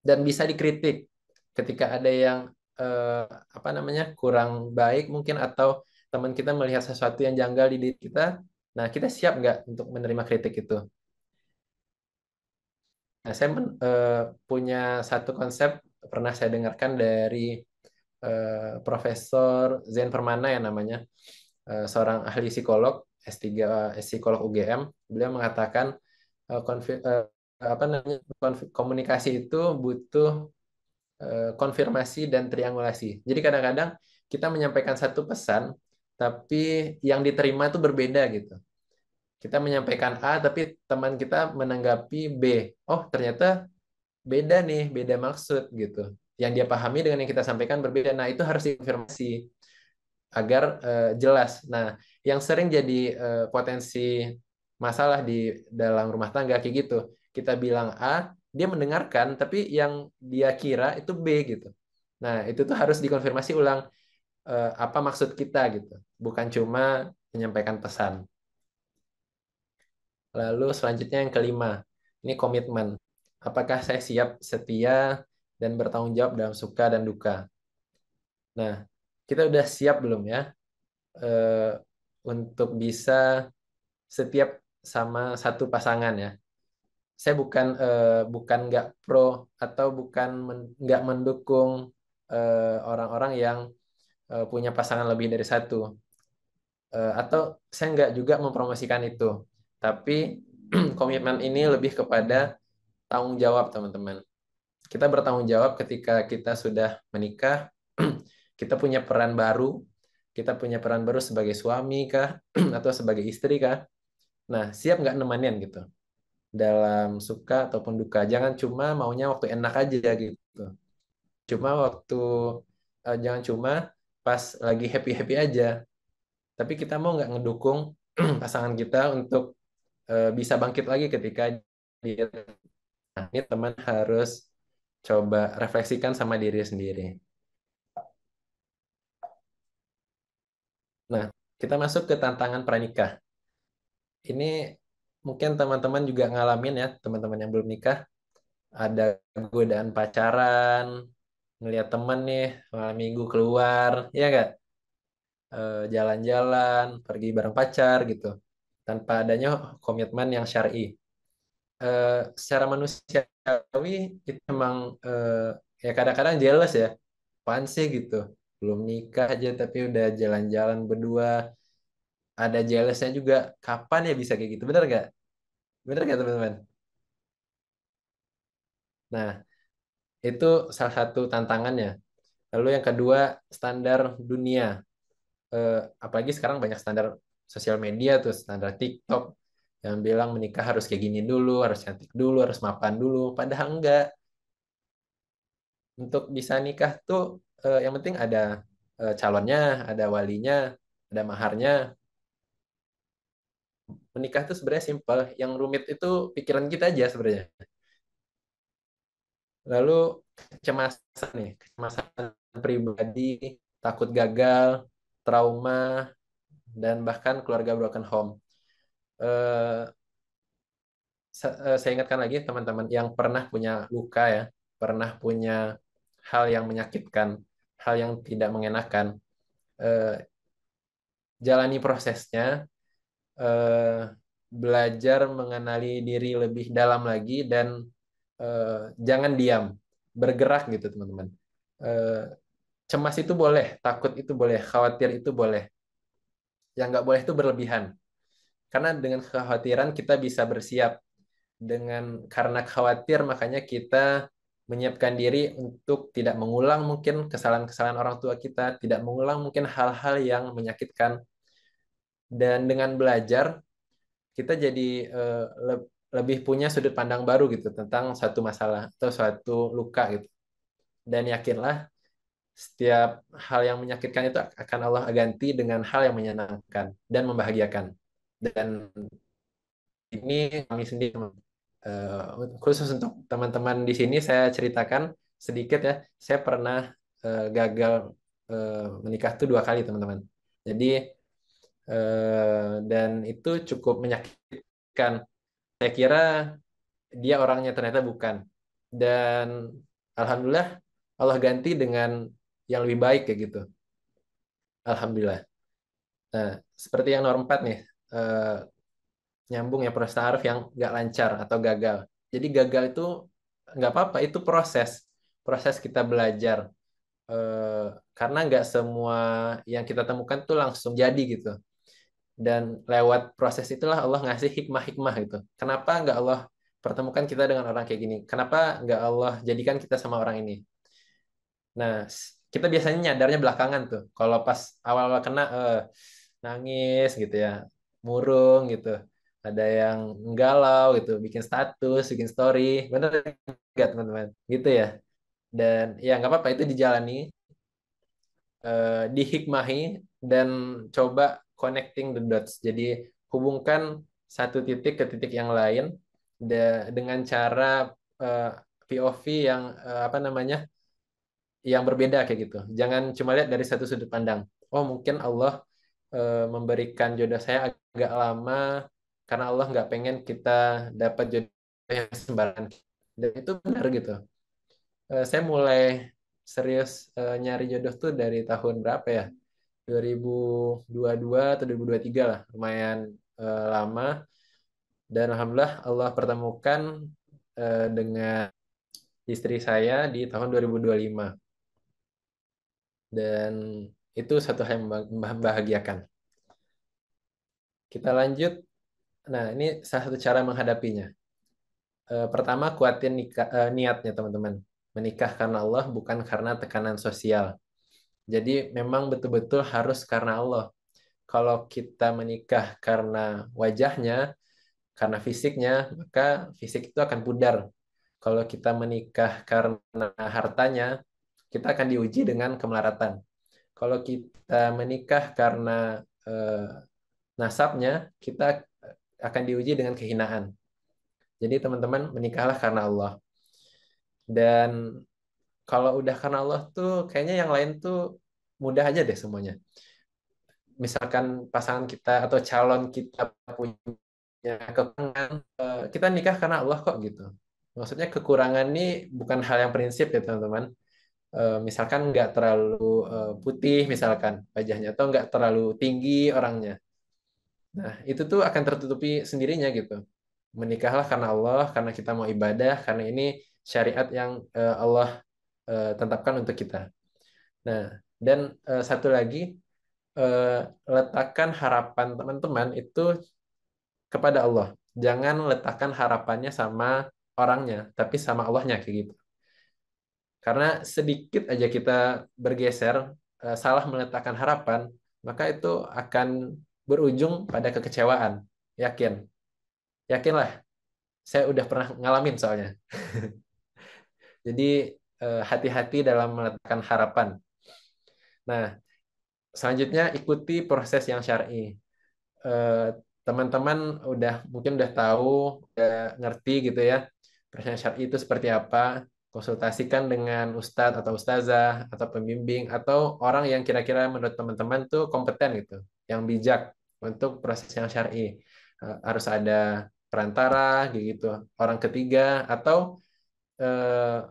dan bisa dikritik ketika ada yang eh, apa namanya kurang baik mungkin atau teman kita melihat sesuatu yang janggal di diri kita. Nah, kita siap nggak untuk menerima kritik itu? Nah, saya punya satu konsep pernah saya dengarkan dari Profesor Zen Permana yang namanya seorang ahli psikolog S3 psikolog UGM. Beliau mengatakan apa namanya komunikasi itu butuh konfirmasi dan triangulasi. Jadi kadang-kadang kita menyampaikan satu pesan, tapi yang diterima itu berbeda gitu. Kita menyampaikan A, tapi teman kita menanggapi B. Oh, ternyata beda nih, beda maksud gitu. Yang dia pahami dengan yang kita sampaikan berbeda. Nah, itu harus dikonfirmasi agar jelas. Nah, yang sering jadi potensi masalah di dalam rumah tangga kayak gitu. Kita bilang A, dia mendengarkan, tapi yang dia kira itu B gitu. Nah, itu tuh harus dikonfirmasi ulang apa maksud kita gitu. Bukan cuma menyampaikan pesan. Lalu selanjutnya yang kelima, ini komitmen. Apakah saya siap setia dan bertanggung jawab dalam suka dan duka? Nah, kita udah siap belum ya eh, untuk bisa setiap sama satu pasangan ya. Saya bukan nggak pro atau bukan nggak mendukung orang-orang yang punya pasangan lebih dari satu. Atau saya nggak juga mempromosikan itu. Tapi komitmen ini lebih kepada tanggung jawab teman-teman. Kita bertanggung jawab ketika kita sudah menikah, kita punya peran baru, kita punya peran baru sebagai suami kah, atau sebagai istri kah. Nah, siap nggak nemenin gitu dalam suka ataupun duka. Jangan cuma maunya waktu enak aja gitu. Cuma waktu jangan cuma pas lagi happy-happy aja, tapi kita mau nggak ngedukung pasangan kita untuk bisa bangkit lagi ketika dia. Nah, ini teman harus coba refleksikan sama diri sendiri. Nah, kita masuk ke tantangan pranikah. Ini mungkin teman-teman juga ngalamin ya, teman-teman yang belum nikah, ada godaan pacaran, ngelihat temen nih malam minggu keluar, ya nggak? Jalan-jalan, pergi bareng pacar gitu, tanpa adanya komitmen yang syar'i. Secara manusiawi itu memang ya kadang-kadang jealous ya, apaan sih gitu, belum nikah aja tapi udah jalan-jalan berdua. Ada jealousnya juga, kapan ya bisa kayak gitu, bener nggak? Bener nggak teman-teman? Nah, itu salah satu tantangannya. Lalu yang kedua, standar dunia. Apalagi sekarang banyak standar sosial media tuh, standar TikTok yang bilang menikah harus kayak gini dulu, harus cantik dulu, harus mapan dulu. Padahal enggak. Untuk bisa nikah tuh yang penting ada calonnya, ada walinya, ada maharnya. Menikah tuh sebenarnya simpel. Yang rumit itu pikiran kita aja sebenarnya. Lalu kecemasan nih, kecemasan pribadi, takut gagal, trauma, dan bahkan keluarga broken home. Eh, saya ingatkan lagi teman-teman yang pernah punya luka ya, pernah punya hal yang menyakitkan, hal yang tidak mengenakan. Eh, Jalani prosesnya, eh, belajar mengenali diri lebih dalam lagi, dan jangan diam, bergerak gitu teman-teman. Eh, Cemas itu boleh, takut itu boleh, khawatir itu boleh. Yang nggak boleh itu berlebihan. Karena dengan kekhawatiran kita bisa bersiap. Karena khawatir makanya kita menyiapkan diri untuk tidak mengulang mungkin kesalahan-kesalahan orang tua kita, tidak mengulang mungkin hal-hal yang menyakitkan. Dan dengan belajar kita jadi lebih punya sudut pandang baru gitu tentang satu masalah atau suatu luka gitu. Dan yakinlah setiap hal yang menyakitkan itu akan Allah ganti dengan hal yang menyenangkan dan membahagiakan. Dan ini kami sendiri, khusus untuk teman-teman di sini saya ceritakan sedikit ya. Saya pernah gagal menikah tuh 2 kali teman-teman. Jadi dan itu cukup menyakitkan. Saya kira dia orangnya, ternyata bukan. Dan alhamdulillah Allah ganti dengan yang lebih baik kayak gitu. Alhamdulillah. Nah, seperti yang nomor 4 nih, nyambung ya, proses ta'aruf yang nggak lancar atau gagal. Jadi gagal itu nggak apa-apa, itu proses. Proses kita belajar. Eh, karena nggak semua yang kita temukan tuh langsung jadi gitu. Dan lewat proses itulah Allah ngasih hikmah-hikmah gitu. Kenapa nggak Allah pertemukan kita dengan orang kayak gini? Kenapa nggak Allah jadikan kita sama orang ini? Nah, kita biasanya nyadarnya belakangan tuh. Kalau pas awal-awal kena nangis gitu ya, murung gitu. Ada yang galau gitu, bikin status, bikin story. Bener nggak teman-teman? Gitu ya. Dan ya nggak apa-apa, itu dijalani, dihikmahi, dan coba connecting the dots. Jadi hubungkan satu titik ke titik yang lain dengan cara eh, POV yang apa namanya, yang berbeda kayak gitu. Jangan cuma lihat dari satu sudut pandang. Oh mungkin Allah memberikan jodoh saya agak lama karena Allah nggak pengen kita dapat jodoh yang sembarangan. Dan itu benar gitu. Saya mulai serius nyari jodoh tuh dari tahun berapa ya? 2022 atau 2023 lah, lumayan lama. Dan alhamdulillah Allah pertemukan dengan istri saya di tahun 2025. Dan itu satu hal yang membahagiakan. Kita lanjut. Nah, ini salah satu cara menghadapinya. Pertama, kuatin niatnya, teman-teman. Menikah karena Allah, bukan karena tekanan sosial. Jadi, memang betul-betul harus karena Allah. Kalau kita menikah karena wajahnya, karena fisiknya, maka fisik itu akan pudar. Kalau kita menikah karena hartanya, kita akan diuji dengan kemelaratan. Kalau kita menikah karena nasabnya, kita akan diuji dengan kehinaan. Jadi teman-teman menikahlah karena Allah. Dan kalau udah karena Allah tuh kayaknya yang lain tuh mudah aja deh semuanya. Misalkan pasangan kita atau calon kita punya kekurangan, kita nikah karena Allah kok gitu. Maksudnya kekurangan ini bukan hal yang prinsip ya teman-teman. Misalkan nggak terlalu putih misalkan wajahnya atau nggak terlalu tinggi orangnya. Nah, itu tuh akan tertutupi sendirinya gitu. Menikahlah karena Allah, karena kita mau ibadah, karena ini syariat yang Allah tetapkan untuk kita. Nah, dan satu lagi, eh, letakkan harapan teman-teman itu kepada Allah. Jangan letakkan harapannya sama orangnya, tapi sama Allahnya kayak gitu. Karena sedikit aja kita bergeser, salah meletakkan harapan, maka itu akan berujung pada kekecewaan. Yakin, yakinlah. Saya udah pernah ngalamin soalnya. Jadi hati-hati dalam meletakkan harapan. Nah, selanjutnya ikuti proses yang syar'i. Eh, Teman-teman mungkin udah tahu, udah ngerti gitu ya. Proses syar'i itu seperti apa? Konsultasikan dengan ustadz atau ustazah atau pembimbing atau orang yang kira-kira menurut teman-teman tuh kompeten gitu, yang bijak untuk proses yang syar'i. Harus ada perantara gitu, orang ketiga atau eh,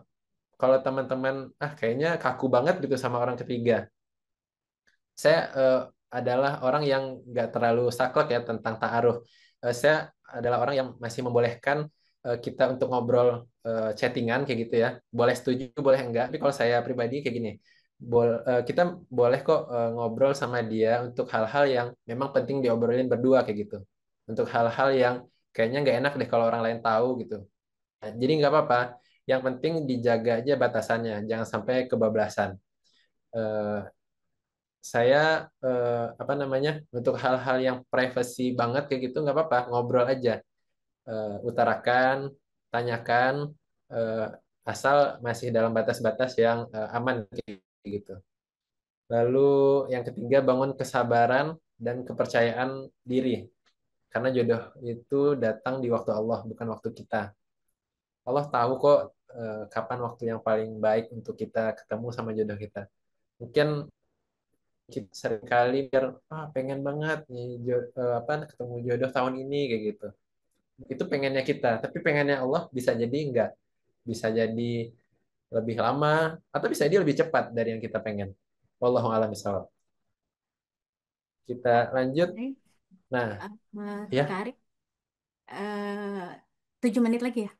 kalau teman-teman kayaknya kaku banget gitu sama orang ketiga. Saya adalah orang yang nggak terlalu saklek ya tentang ta'aruf. Saya adalah orang yang masih membolehkan kita untuk ngobrol chattingan kayak gitu ya. Boleh setuju, boleh enggak. Tapi kalau saya pribadi kayak gini, kita boleh kok ngobrol sama dia untuk hal-hal yang memang penting diobrolin berdua kayak gitu. Untuk hal-hal yang kayaknya nggak enak deh kalau orang lain tahu gitu. Nah, jadi nggak apa-apa. Yang penting dijaga aja batasannya, jangan sampai kebablasan. Eh, saya apa namanya untuk hal-hal yang privacy banget kayak gitu nggak apa-apa, ngobrol aja. Utarakan, tanyakan, eh, asal masih dalam batas-batas yang aman kayak gitu. Lalu yang ketiga, bangun kesabaran dan kepercayaan diri, karena jodoh itu datang di waktu Allah, bukan waktu kita. Allah tahu kok kapan waktu yang paling baik untuk kita ketemu sama jodoh kita. Mungkin kita seringkali pengen banget nih apa ketemu jodoh tahun ini kayak gitu. Itu pengennya kita, tapi pengennya Allah bisa jadi enggak, bisa jadi lebih lama atau bisa jadi lebih cepat dari yang kita pengen. Wallahu a'lam bishawab. Kita lanjut. Baik, Nah, ya. Kak Arif, 7 menit lagi ya?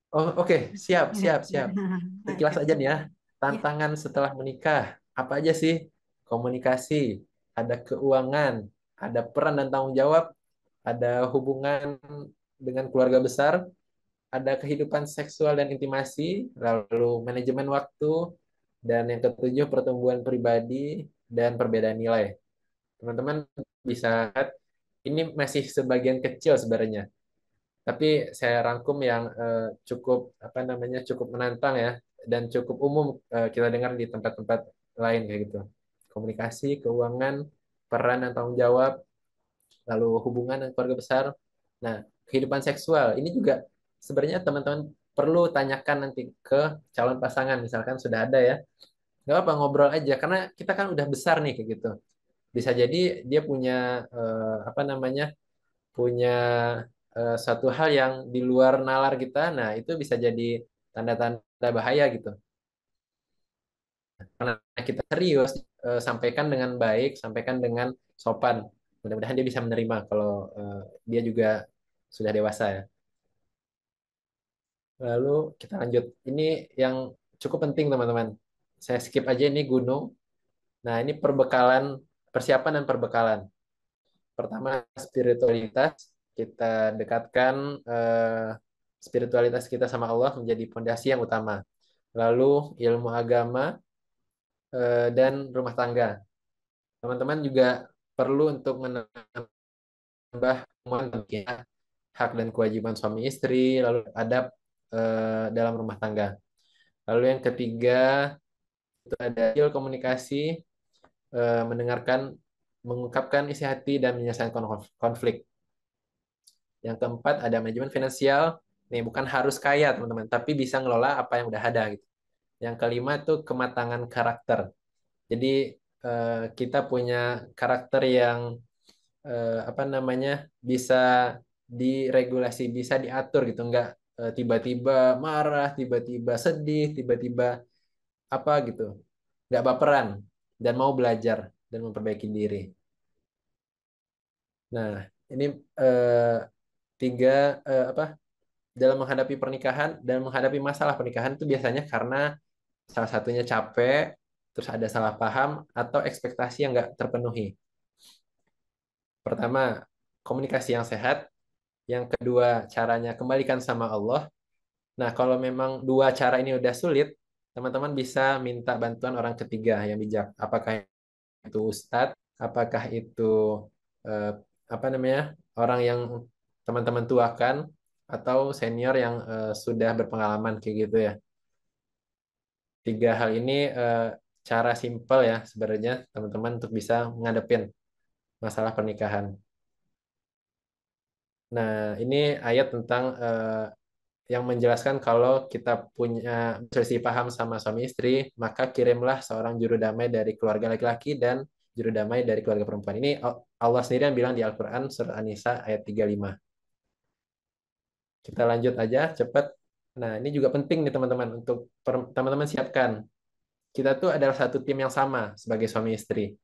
Oh, oke, siap, siap, siap. Oke, Sekilas aja nih ya. ya. Tantangan setelah menikah. Apa aja sih? Komunikasi, ada keuangan, ada peran dan tanggung jawab, ada hubungan dengan keluarga besar, ada kehidupan seksual dan intimasi, lalu manajemen waktu, dan yang ketujuh pertumbuhan pribadi dan perbedaan nilai. Teman-teman bisa lihat ini masih sebagian kecil sebenarnya, tapi saya rangkum yang cukup apa namanya cukup menantang ya dan cukup umum kita dengar di tempat-tempat lain kayak gitu. Komunikasi, keuangan, peran dan tanggung jawab, lalu hubungan dan keluarga besar. Nah, kehidupan seksual ini juga sebenarnya teman-teman perlu tanyakan nanti ke calon pasangan, misalkan sudah ada ya. Nggak apa ngobrol aja karena kita kan udah besar nih kayak gitu. Bisa jadi dia punya apa namanya punya suatu hal yang di luar nalar kita. Nah, itu bisa jadi tanda-tanda bahaya gitu. Karena kita serius, sampaikan dengan baik, sampaikan dengan sopan. Mudah-mudahan dia bisa menerima kalau dia juga sudah dewasa ya. Lalu kita lanjut. Ini yang cukup penting teman-teman. Saya skip aja ini gunung. Nah, ini perbekalan, persiapan dan perbekalan. Pertama, spiritualitas. Kita dekatkan spiritualitas kita sama Allah menjadi fondasi yang utama. Lalu ilmu agama dan rumah tangga. Teman-teman juga perlu untuk menambah hak dan kewajiban suami istri, lalu adab dalam rumah tangga. Lalu yang ketiga, Itu ada skill komunikasi, mendengarkan, mengungkapkan isi hati, dan menyelesaikan konflik. Yang keempat ada manajemen finansial. Nih bukan harus kaya teman-teman, tapi bisa ngelola apa yang udah ada gitu. Yang kelima itu kematangan karakter. Jadi kita punya karakter yang apa namanya bisa diregulasi, bisa diatur gitu, nggak tiba-tiba marah, tiba-tiba sedih, tiba-tiba apa gitu, nggak baperan dan mau belajar dan memperbaiki diri. Nah, ini eh, tiga apa dalam menghadapi pernikahan dan menghadapi masalah pernikahan itu biasanya karena salah satunya capek, terus ada salah paham atau ekspektasi yang nggak terpenuhi. Pertama, komunikasi yang sehat. Yang kedua, caranya kembalikan sama Allah. Nah, kalau memang dua cara ini udah sulit, teman-teman bisa minta bantuan orang ketiga yang bijak. Apakah itu ustadz, apakah itu eh, apa namanya orang yang teman-teman tuakan, atau senior yang sudah berpengalaman kayak gitu ya. Tiga hal ini cara simpel ya sebenarnya teman-teman untuk bisa ngadepin masalah pernikahan. Nah, ini ayat tentang yang menjelaskan kalau kita punya selisih paham sama suami istri, maka kirimlah seorang juru damai dari keluarga laki-laki dan juru damai dari keluarga perempuan. Ini Allah sendiri yang bilang di Al-Quran surat An-Nisa ayat 35. Kita lanjut aja cepat. Nah, ini juga penting nih teman-teman untuk teman-teman siapkan. Kita tuh adalah satu tim yang sama sebagai suami istri.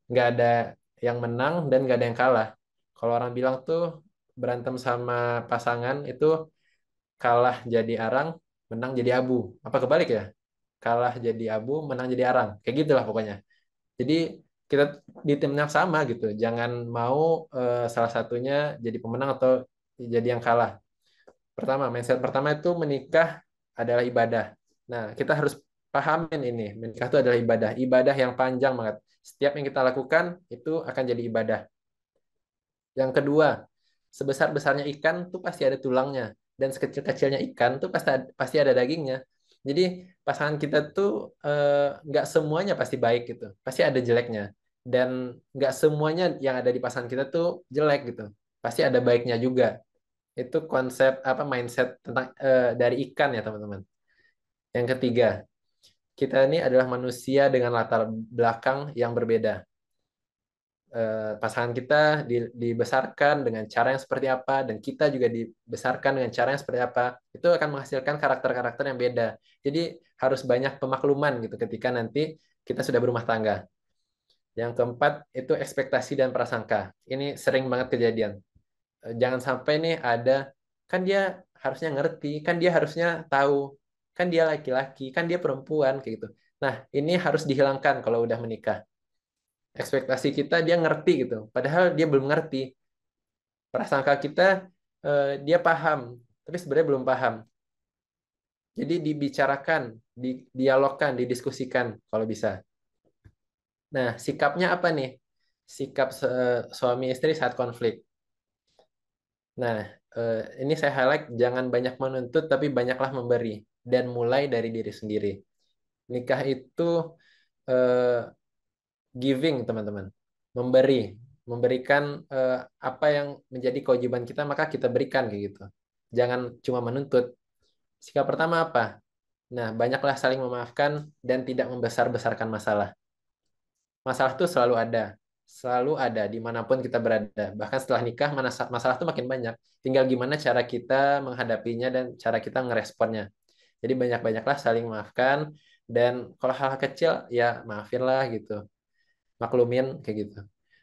Nggak ada yang menang dan nggak ada yang kalah. Kalau orang bilang tuh berantem sama pasangan itu kalah jadi arang, menang jadi abu. Apa kebalik ya? Kalah jadi abu, menang jadi arang. Kayak gitulah pokoknya. Jadi kita di tim yang sama gitu. Jangan mau salah satunya jadi pemenang atau jadi yang kalah. Pertama, mindset pertama itu menikah adalah ibadah. Nah, kita harus pahamin ini. Menikah itu adalah ibadah. Ibadah yang panjang banget. Setiap yang kita lakukan itu akan jadi ibadah. Yang kedua, sebesar-besarnya ikan tuh pasti ada tulangnya. Dan sekecil-kecilnya ikan tuh pasti ada dagingnya. Jadi pasangan kita tuh nggak semuanya pasti baik gitu. Pasti ada jeleknya. Dan nggak semuanya yang ada di pasangan kita tuh jelek gitu. Pasti ada baiknya juga. Itu konsep apa mindset tentang dari ikan ya teman-teman. Yang ketiga, kita ini adalah manusia dengan latar belakang yang berbeda. Pasangan kita dibesarkan dengan cara yang seperti apa dan kita juga dibesarkan dengan cara yang seperti apa, itu akan menghasilkan karakter-karakter yang beda. Jadi harus banyak pemakluman gitu ketika nanti kita sudah berumah tangga. Yang keempat itu ekspektasi dan prasangka. Ini sering banget kejadian. Jangan sampai nih ada, kan dia harusnya ngerti, kan dia harusnya tahu, kan dia laki-laki, kan dia perempuan kayak gitu. Nah, ini harus dihilangkan kalau udah menikah. Ekspektasi kita dia ngerti gitu, padahal dia belum ngerti. Prasangka kita dia paham, tapi sebenarnya belum paham. Jadi dibicarakan, dialogkan, didiskusikan kalau bisa. Nah, sikapnya apa nih? Sikap suami istri saat konflik. Nah, ini saya highlight jangan banyak menuntut tapi banyaklah memberi dan mulai dari diri sendiri. Nikah itu eh, giving, teman-teman. Memberi, memberikan apa yang menjadi kewajiban kita maka kita berikan kayak gitu. Jangan cuma menuntut. Sikap pertama apa? Nah, banyaklah saling memaafkan dan tidak membesar-besarkan masalah. Masalah itu selalu ada dimanapun kita berada. Bahkan setelah nikah, masalah itu makin banyak. Tinggal gimana cara kita menghadapinya dan cara kita ngeresponnya. Jadi banyak-banyaklah saling memaafkan dan kalau hal-hal kecil ya maafinlah gitu, maklumin kayak gitu.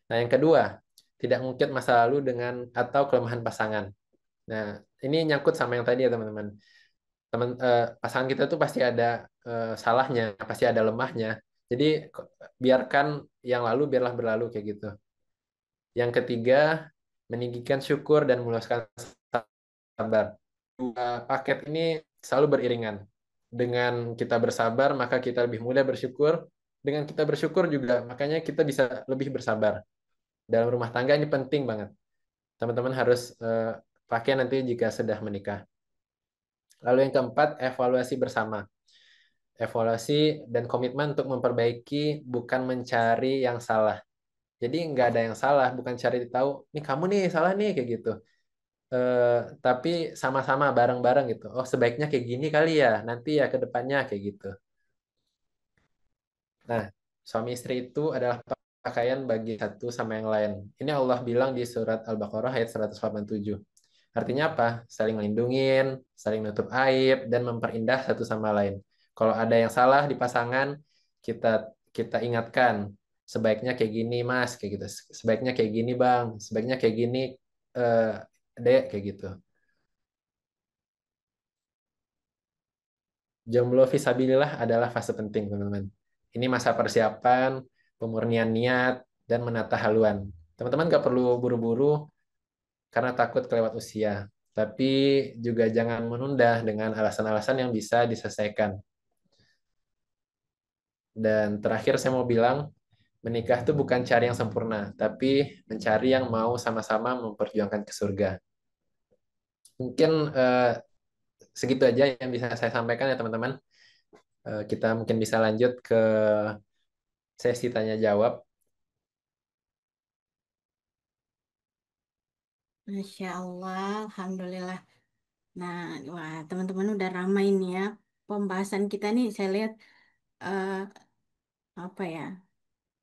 Nah, yang kedua, tidak mengungkit masa lalu dengan atau kelemahan pasangan. Nah, ini nyangkut sama yang tadi ya teman-teman. Pasangan kita tuh pasti ada salahnya, pasti ada lemahnya. Jadi biarkan yang lalu biarlah berlalu kayak gitu. Yang ketiga, meninggikan syukur dan meluaskan sabar. Dua paket ini selalu beriringan. Dengan kita bersabar, maka kita lebih mudah bersyukur. Dengan kita bersyukur juga, makanya kita bisa lebih bersabar. Dalam rumah tangga ini penting banget. Teman-teman harus pakai nanti jika sudah menikah. Lalu yang keempat, evaluasi bersama. Evaluasi dan komitmen untuk memperbaiki, bukan mencari yang salah. Jadi nggak ada yang salah, bukan cari tahu, nih kamu nih salah nih kayak gitu. Tapi sama-sama bareng-bareng gitu. Oh sebaiknya kayak gini kali ya, nanti ya ke depannya kayak gitu. Nah, suami istri itu adalah pakaian bagi satu sama yang lain. Ini Allah bilang di surat Al-Baqarah ayat 187. Artinya apa? Saling melindungin, saling nutup aib, dan memperindah satu sama lain. Kalau ada yang salah di pasangan, kita kita ingatkan, sebaiknya kayak gini mas, kayak gitu. Sebaiknya kayak gini bang, sebaiknya kayak gini eh, dek, kayak gitu. Jomblo visabilillah adalah fase penting, teman-teman. Ini masa persiapan, pemurnian niat, dan menata haluan. Teman-teman gak perlu buru-buru karena takut kelewat usia. Tapi juga jangan menunda dengan alasan-alasan yang bisa diselesaikan. Dan terakhir saya mau bilang, menikah itu bukan cari yang sempurna, tapi mencari yang mau sama-sama memperjuangkan ke surga. Mungkin segitu aja yang bisa saya sampaikan ya teman-teman. Kita mungkin bisa lanjut ke sesi tanya jawab. Masya Allah, Alhamdulillah. Nah, wah teman-teman udah ramai nih ya. Pembahasan kita nih saya lihat eh, apa ya,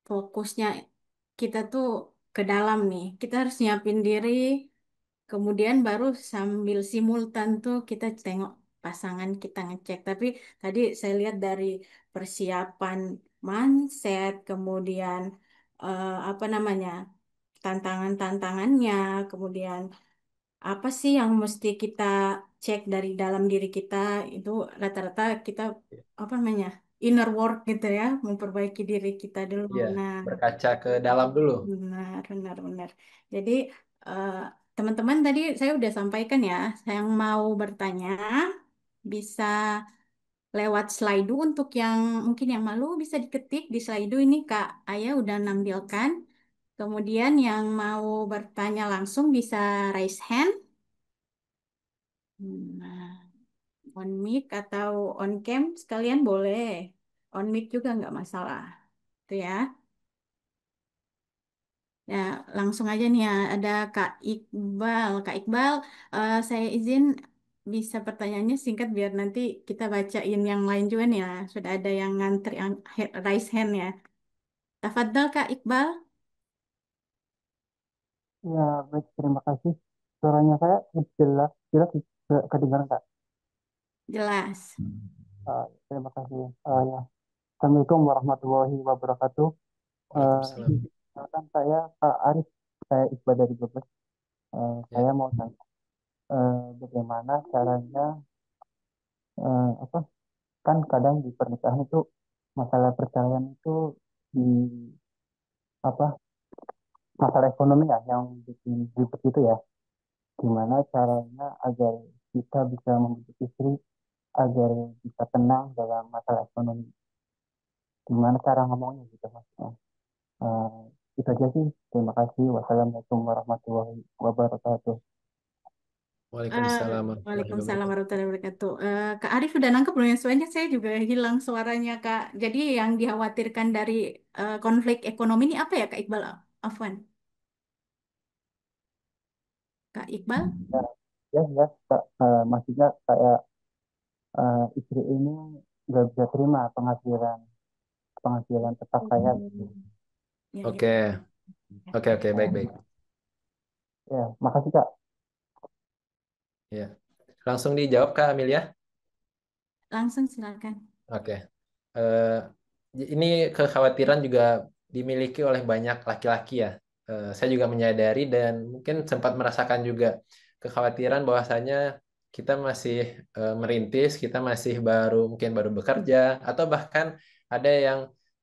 fokusnya kita tuh ke dalam nih. Kita harus nyiapin diri, kemudian baru sambil simultan tuh kita tengok pasangan kita ngecek. Tapi tadi saya lihat dari persiapan mindset, kemudian apa namanya, tantangan-tantangannya, kemudian apa sih yang mesti kita cek dari dalam diri kita, itu rata-rata kita apa namanya, inner work gitu ya, memperbaiki diri kita dulu. Ya, Nah, berkaca ke dalam dulu. benar, benar, benar. Jadi eh, teman-teman tadi saya udah sampaikan ya, saya yang mau bertanya bisa lewat Slido. Untuk yang mungkin yang malu bisa diketik di Slido ini, Kak Ayah udah nampilkan. Kemudian yang mau bertanya langsung bisa raise hand. Nah, on mic atau on cam sekalian boleh. On mic juga nggak masalah. Itu ya. Ya, langsung aja nih ya. Ada Kak Iqbal. Kak Iqbal, saya izin bisa pertanyaannya singkat biar nanti kita bacain yang lain juga nih ya. Sudah ada yang ngantri, yang raise hand ya. Tafadhal Kak Iqbal, Ya, baik, terima kasih. Suaranya saya jelas, jelas kedengaran, Kak. jelas. Terima kasih. Ya. Assalamualaikum warahmatullahi wabarakatuh. Waalaikumsalam. Kan saya Pak Arif, saya Iqbal dari Brebes. Ya, Saya mau tanya, bagaimana caranya, apa, kan kadang di pernikahan itu masalah perceraian itu di apa, masalah ekonomi ya yang bikin ribet itu ya. Gimana caranya agar kita bisa membujuk istri agar bisa tenang dalam masalah ekonomi. Gimana cara ngomongnya gitu maksudnya. Eh, itu aja sih. Terima kasih. Wassalamualaikum warahmatullahi wabarakatuh. Eh, Waalaikumsalam warahmatullahi Waalaikumsalam wabarakatuh. warahmatullahi wabarakatuh. Kak Arif udah nangkep belum? Yang soalnya saya juga hilang suaranya Kak. Jadi yang dikhawatirkan dari konflik ekonomi ini apa ya Kak Iqbal? Afwan. Kak Iqbal? Ya, ya, ya, Kak. Maksudnya kayak istri ini nggak bisa terima penghasilan penghasilan tetap saya gitu. Ya, ya. Oke, oke, oke, baik, baik. Ya, makasih Kak. Ya, langsung dijawab Kak Amelia. Langsung silakan. Oke. Eh, ini kekhawatiran juga dimiliki oleh banyak laki-laki ya. Saya juga menyadari dan mungkin sempat merasakan juga kekhawatiran bahwasanya kita masih merintis, kita masih baru mungkin baru bekerja atau bahkan ada yang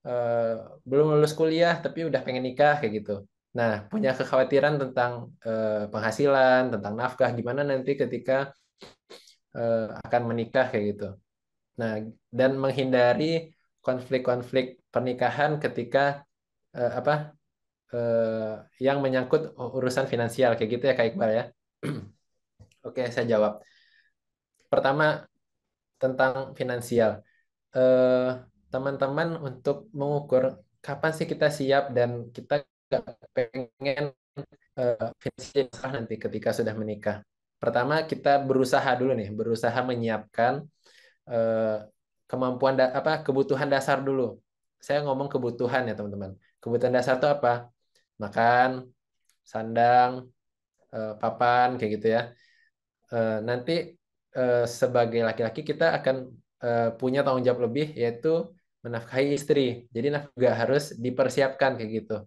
eh, belum lulus kuliah tapi udah pengen nikah kayak gitu. Nah, punya kekhawatiran tentang penghasilan, tentang nafkah, gimana nanti ketika akan menikah kayak gitu. Nah, dan menghindari konflik-konflik pernikahan ketika apa yang menyangkut urusan finansial kayak gitu ya Kak Iqbal ya. Oke, saya jawab. Pertama tentang finansial. eh, teman-teman untuk mengukur kapan sih kita siap dan kita nggak pengen finansial sah nanti ketika sudah menikah. Pertama, kita berusaha dulu nih, berusaha menyiapkan eh, kemampuan apa kebutuhan dasar dulu. Saya ngomong kebutuhan ya teman-teman. Kebutuhan dasar itu apa? Makan, sandang, papan kayak gitu ya. Nanti sebagai laki-laki kita akan punya tanggung jawab lebih yaitu menafkahi istri. Jadi nafkah juga harus dipersiapkan kayak gitu.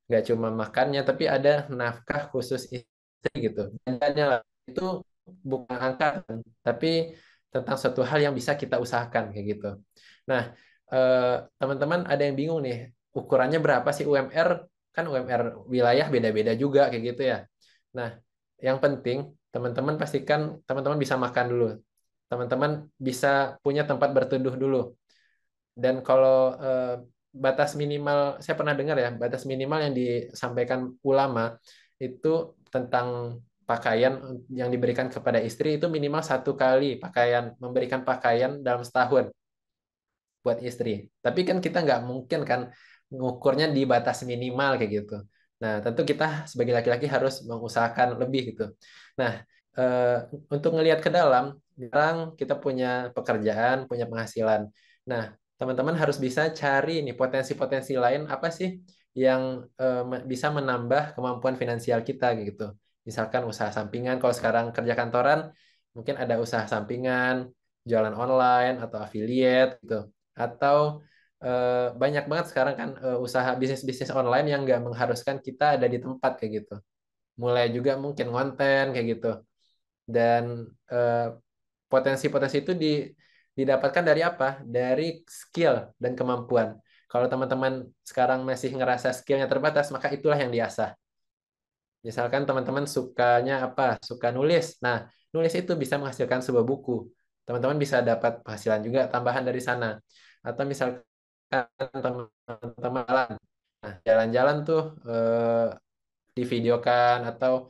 Nggak cuma makannya, tapi ada nafkah khusus istri gitu. Dananya lah, itu bukan angka, tapi tentang suatu hal yang bisa kita usahakan kayak gitu. Nah, teman-teman ada yang bingung nih, ukurannya berapa sih UMR? Kan UMR wilayah beda-beda juga kayak gitu ya. Nah, yang penting teman-teman pastikan teman-teman bisa makan dulu. Teman-teman bisa punya tempat berteduh dulu. Dan kalau batas minimal, saya pernah dengar ya, batas minimal yang disampaikan ulama itu tentang pakaian yang diberikan kepada istri itu minimal 1 kali pakaian, memberikan pakaian dalam setahun buat istri. Tapi kan kita nggak mungkin kan mengukurnya di batas minimal kayak gitu. Nah, tentu kita sebagai laki-laki harus mengusahakan lebih gitu. Nah, eh, untuk ngelihat ke dalam, sekarang kita punya pekerjaan, punya penghasilan. Nah, teman-teman harus bisa cari nih potensi-potensi lain apa sih yang bisa menambah kemampuan finansial kita gitu. Misalkan usaha sampingan, kalau sekarang kerja kantoran, mungkin ada usaha sampingan, jualan online atau affiliate gitu atau banyak banget sekarang kan usaha bisnis-bisnis online yang nggak mengharuskan kita ada di tempat kayak gitu. Mulai juga mungkin konten kayak gitu. Dan eh, potensi-potensi itu didapatkan dari apa? Dari skill dan kemampuan. Kalau teman-teman sekarang masih ngerasa skillnya terbatas, maka itulah yang diasah. Misalkan teman-teman sukanya apa? Suka nulis. Nah, nulis itu bisa menghasilkan sebuah buku. Teman-teman bisa dapat penghasilan juga tambahan dari sana. Atau misalkan teman-teman jalan. Nah, jalan-jalan tuh divideokan atau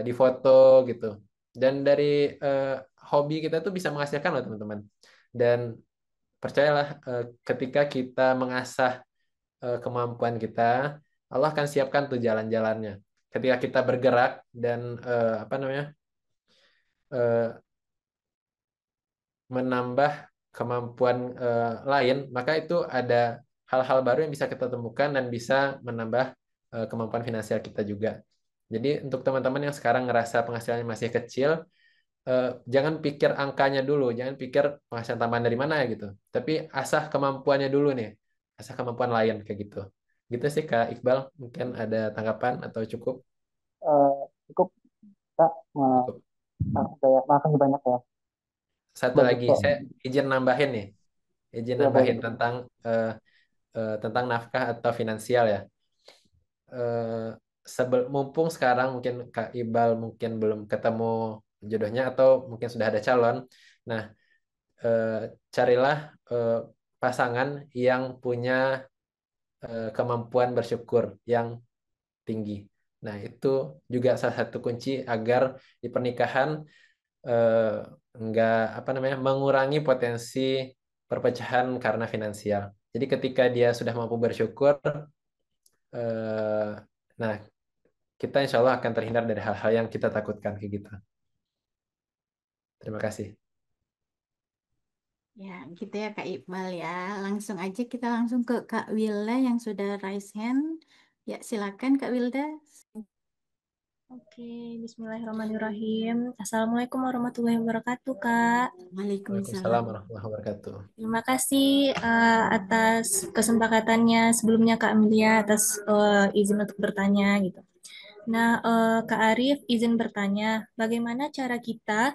difoto gitu. Dan dari eh, hobi kita tuh bisa menghasilkan loh teman-teman. Dan percayalah ketika kita mengasah kemampuan kita, Allah akan siapkan tuh jalan-jalannya. Ketika kita bergerak dan apa namanya eh, menambah kemampuan lain, maka itu ada hal-hal baru yang bisa kita temukan dan bisa menambah kemampuan finansial kita juga. Jadi untuk teman-teman yang sekarang ngerasa penghasilannya masih kecil, jangan pikir angkanya dulu, jangan pikir penghasilan tambahan dari mana gitu. Tapi asah kemampuannya dulu nih, asah kemampuan lain kayak gitu. Gitu sih Kak Iqbal, mungkin ada tanggapan atau cukup? Eh, Cukup Kak. Cukup. Makasih banyak ya. Satu Bagus lagi, kok. saya izin nambahin nih, izin Ya boleh. nambahin eh, tentang nafkah atau finansial ya. Mumpung sekarang mungkin Kak Iqbal mungkin belum ketemu jodohnya atau mungkin sudah ada calon. Nah, eh, carilah eh, pasangan yang punya kemampuan bersyukur yang tinggi. Nah, itu juga salah satu kunci agar di pernikahan eh, enggak apa namanya mengurangi potensi perpecahan karena finansial. Jadi ketika dia sudah mampu bersyukur, nah kita insya Allah akan terhindar dari hal-hal yang kita takutkan kayak gitu. Terima kasih. Ya, gitu ya Kak Iqbal ya. Langsung aja kita langsung ke Kak Wilda yang sudah raise hand. Ya, silakan Kak Wilda. Oke, Bismillahirrahmanirrahim. Assalamualaikum warahmatullahi wabarakatuh, Kak. Waalaikumsalam. Waalaikumsalam warahmatullahi wabarakatuh. Terima kasih atas kesepakatannya sebelumnya, Kak Amelia, atas izin untuk bertanya gitu. Nah, Kak Arif izin bertanya, bagaimana cara kita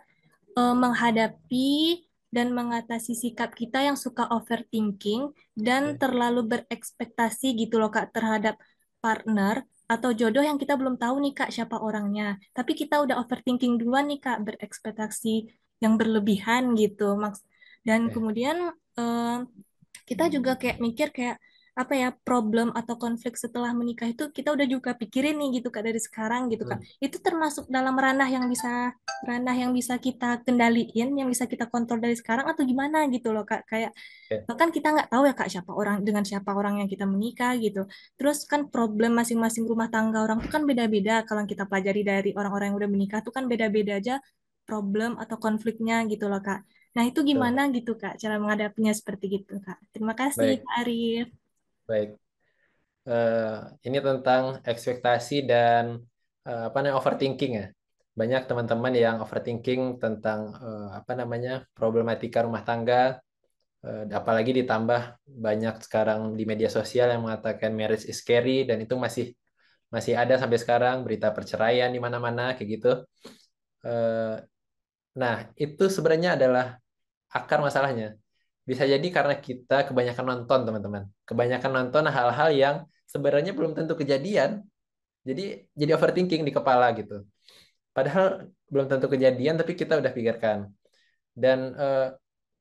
menghadapi dan mengatasi sikap kita yang suka overthinking dan Oke. terlalu berekspektasi gitu loh Kak terhadap partner atau jodoh yang kita belum tahu nih Kak siapa orangnya. Tapi kita udah overthinking duluan nih Kak, berekspektasi yang berlebihan gitu. Dan Oke. kemudian eh, kita juga kayak mikir kayak apa ya, problem atau konflik setelah menikah itu kita udah juga pikirin nih gitu Kak dari sekarang gitu Kak. Hmm, Itu termasuk dalam ranah yang bisa kita kendaliin, yang bisa kita kontrol dari sekarang atau gimana gitu loh Kak. Kayak oke, bahkan kita nggak tahu ya Kak siapa orang yang kita menikah gitu. Terus kan problem masing-masing rumah tangga orang tuh kan beda-beda. Kalau yang kita pelajari dari orang-orang yang udah menikah tuh kan beda-beda aja problem atau konfliknya gitu loh Kak. Nah, itu betul. gimana gitu Kak cara menghadapinya seperti gitu Kak. Terima kasih Baik, Kak Arif. baik. Eh, ini tentang ekspektasi dan apa namanya overthinking ya. Banyak teman-teman yang overthinking tentang apa namanya problematika rumah tangga, apalagi ditambah banyak sekarang di media sosial yang mengatakan marriage is scary dan itu masih masih ada sampai sekarang berita perceraian di mana-mana kayak gitu. Eh, nah, itu sebenarnya adalah akar masalahnya. Bisa jadi karena kita kebanyakan nonton, teman-teman. Kebanyakan nonton hal-hal yang sebenarnya belum tentu kejadian. Jadi overthinking di kepala gitu. Padahal belum tentu kejadian, tapi kita udah pikirkan. Dan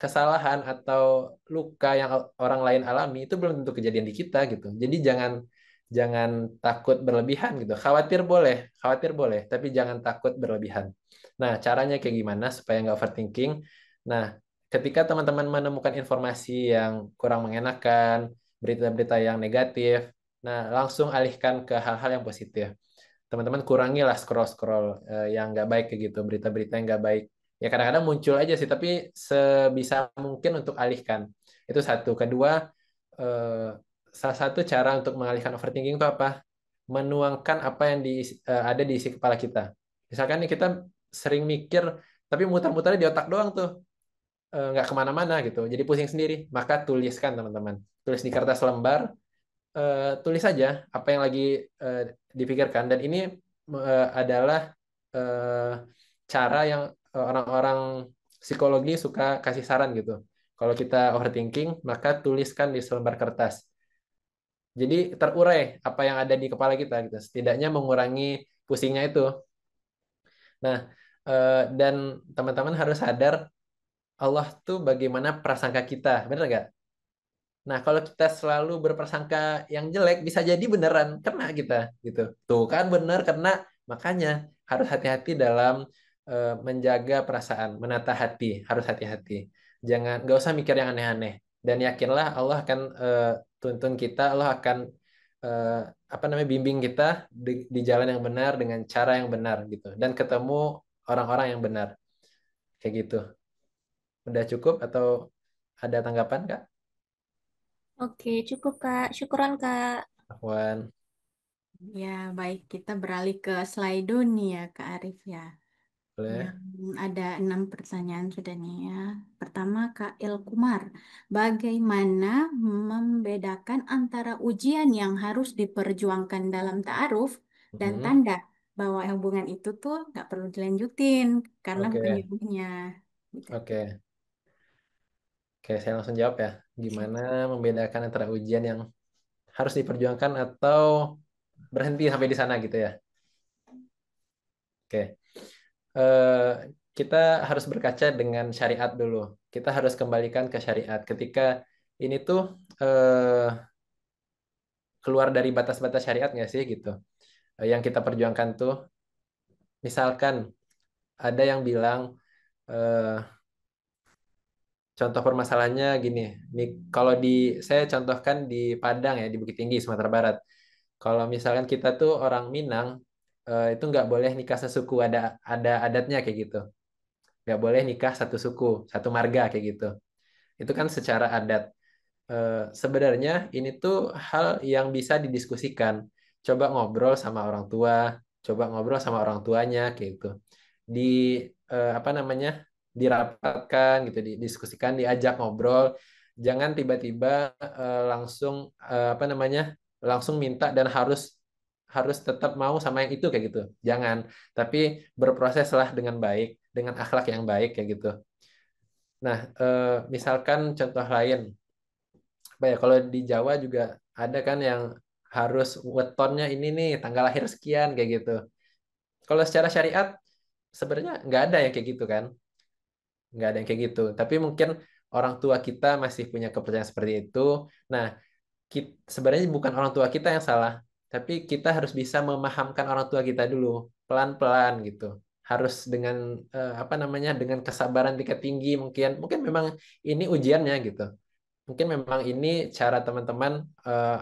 kesalahan atau luka yang orang lain alami itu belum tentu kejadian di kita gitu. Jadi jangan jangan takut berlebihan gitu. Khawatir boleh, tapi jangan takut berlebihan. Nah, caranya kayak gimana supaya nggak overthinking? Nah, ketika teman-teman menemukan informasi yang kurang mengenakan, berita-berita yang negatif, nah langsung alihkan ke hal-hal yang positif. Teman-teman kurangilah scroll-scroll yang nggak baik kayak gitu, berita-berita yang nggak baik. Ya kadang-kadang muncul aja sih, tapi sebisa mungkin untuk alihkan. Itu satu. Kedua, eh, salah satu cara untuk mengalihkan overthinking itu apa? Menuangkan apa yang ada di isi kepala kita. Misalkan nih kita sering mikir, tapi muter-muternya di otak doang tuh, nggak kemana-mana gitu. Jadi pusing sendiri. Maka tuliskan teman-teman. Tulis di kertas lembar, tulis saja apa yang lagi eh, dipikirkan dan ini adalah eh, cara yang orang-orang psikologi suka kasih saran gitu. Kalau kita overthinking, maka tuliskan di selembar kertas. Jadi terurai apa yang ada di kepala kita gitu. Setidaknya mengurangi pusingnya itu. Nah, dan teman-teman harus sadar Allah tuh bagaimana prasangka kita, benar nggak? Nah, kalau kita selalu berprasangka yang jelek, bisa jadi beneran kena kita, gitu. Tuh kan bener kena, makanya harus hati-hati dalam menjaga perasaan, menata hati, harus hati-hati. Jangan, nggak usah mikir yang aneh-aneh. Dan yakinlah Allah akan tuntun kita, Allah akan eh, apa namanya bimbing kita di jalan yang benar dengan cara yang benar, gitu. Dan ketemu orang-orang yang benar, kayak gitu. Udah cukup atau ada tanggapan, Kak? Oke, cukup Kak. Syukuran Kak. Afwan. Ya, baik. Kita beralih ke Slido nih ya, Kak Arif ya. Boleh. Yang ada 6 pertanyaan sudah nih ya. Pertama, Kak Ilkumar. Bagaimana membedakan antara ujian yang harus diperjuangkan dalam ta'aruf dan Mhm. tanda bahwa hubungan itu tuh nggak perlu dilanjutin karena bukan Oke, jodohnya. Gitu. oke, oke. Saya langsung jawab ya. Gimana membedakan antara ujian yang harus diperjuangkan atau berhenti sampai di sana gitu ya? Oke, eh, kita harus berkaca dengan syariat dulu. Kita harus kembalikan ke syariat. Ketika ini tuh keluar dari batas-batas syariat nggak sih gitu? Yang kita perjuangkan tuh, misalkan ada yang bilang eh, contoh permasalahannya gini. Nih, kalau saya contohkan di Padang ya, di Bukit Tinggi, Sumatera Barat. Kalau misalkan kita tuh orang Minang, itu nggak boleh nikah sesuku, ada adatnya kayak gitu. Nggak boleh nikah satu suku, satu marga kayak gitu. Itu kan secara adat. Sebenarnya ini tuh hal yang bisa didiskusikan. Coba ngobrol sama orang tua, coba ngobrol sama orang tuanya kayak gitu. Di apa namanya? Dirapatkan gitu, didiskusikan, diajak ngobrol. Jangan tiba-tiba langsung apa namanya? Langsung minta dan harus harus tetap mau sama yang itu kayak gitu. Jangan, tapi berproseslah dengan baik, dengan akhlak yang baik kayak gitu. Nah, misalkan contoh lain apa ya kalau di Jawa juga ada kan yang harus wetonnya ini nih tanggal lahir sekian kayak gitu. Kalau secara syariat sebenarnya nggak ada yang kayak gitu kan, nggak ada yang kayak gitu. Tapi mungkin orang tua kita masih punya kepercayaan seperti itu. Nah, sebenarnya bukan orang tua kita yang salah, tapi kita harus bisa memahamkan orang tua kita dulu, pelan-pelan gitu. Harus dengan apa namanya, dengan kesabaran tingkat tinggi mungkin. Mungkin memang ini ujiannya gitu. Mungkin memang ini cara teman-teman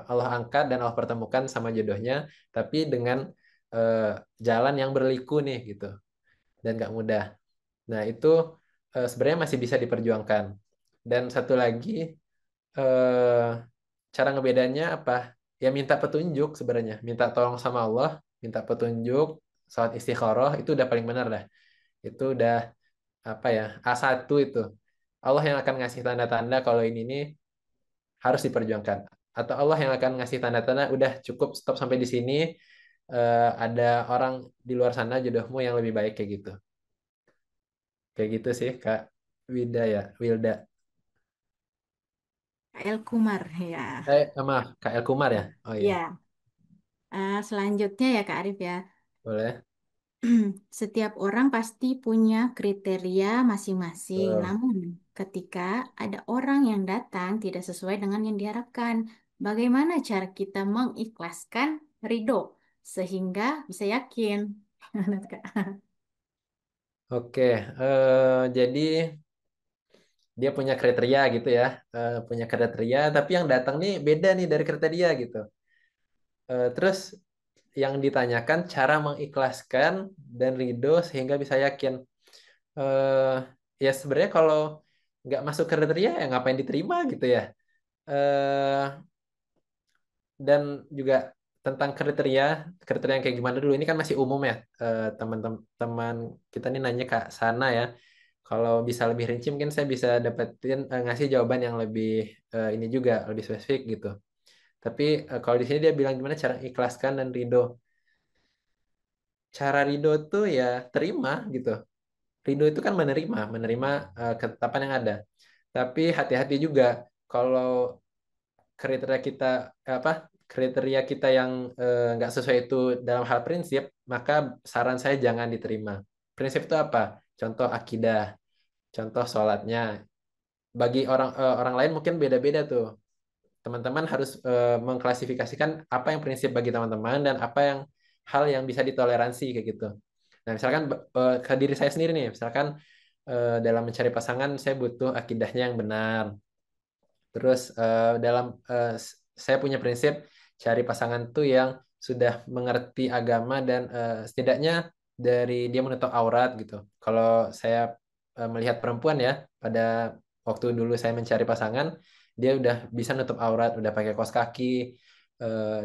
Allah angkat dan Allah pertemukan sama jodohnya, tapi dengan eh, jalan yang berliku nih gitu dan gak mudah. Nah itu sebenarnya masih bisa diperjuangkan. Dan satu lagi eh, cara ngebedanya apa? Ya minta petunjuk sebenarnya, minta tolong sama Allah, minta petunjuk, salat istikharah itu udah paling benar dah. Itu udah apa ya? A1 itu. Allah yang akan ngasih tanda-tanda kalau ini nih harus diperjuangkan. Atau Allah yang akan ngasih tanda-tanda udah cukup stop sampai di sini, ada orang di luar sana jodohmu yang lebih baik kayak gitu. Kayak gitu sih Kak Wida ya, Wilda. KL Kumar ya. Maaf, Kak El Kumar ya. Oh iya, Ya, selanjutnya ya Kak Arif ya. boleh. Setiap orang pasti punya kriteria masing-masing. Betul. Namun, ketika ada orang yang datang tidak sesuai dengan yang diharapkan, bagaimana cara kita mengikhlaskan ridho sehingga bisa yakin? Kak? Oke, jadi dia punya kriteria gitu ya, punya kriteria, tapi yang datang nih beda nih dari kriteria gitu. Terus yang ditanyakan cara mengikhlaskan dan ridho sehingga bisa yakin. Eh, Ya sebenarnya kalau nggak masuk kriteria ya ngapain diterima gitu ya. Eh, dan juga tentang kriteria, kriteria yang kayak gimana dulu ini kan masih umum ya. Teman-teman kita nih nanya Kak Sana ya. Kalau bisa lebih rinci mungkin saya bisa dapetin ngasih jawaban yang lebih ini juga lebih spesifik gitu. Tapi kalau di sini dia bilang gimana cara ikhlaskan dan ridho. Cara ridho tuh ya terima gitu. Ridho itu kan menerima, menerima ketetapan yang ada. Tapi hati-hati juga kalau kriteria kita apa kriteria kita yang nggak sesuai itu dalam hal prinsip, maka saran saya jangan diterima. Prinsip itu apa? Contoh akidah, contoh sholatnya. Bagi orang lain mungkin beda-beda tuh. Teman-teman harus mengklasifikasikan apa yang prinsip bagi teman-teman dan apa yang hal yang bisa ditoleransi kayak gitu. Nah, misalkan ke diri saya sendiri nih, misalkan dalam mencari pasangan saya butuh akidahnya yang benar. Terus saya punya prinsip cari pasangan tuh yang sudah mengerti agama dan setidaknya dari dia menutup aurat gitu. Kalau saya melihat perempuan ya, pada waktu dulu saya mencari pasangan, dia udah bisa nutup aurat, udah pakai kaos kaki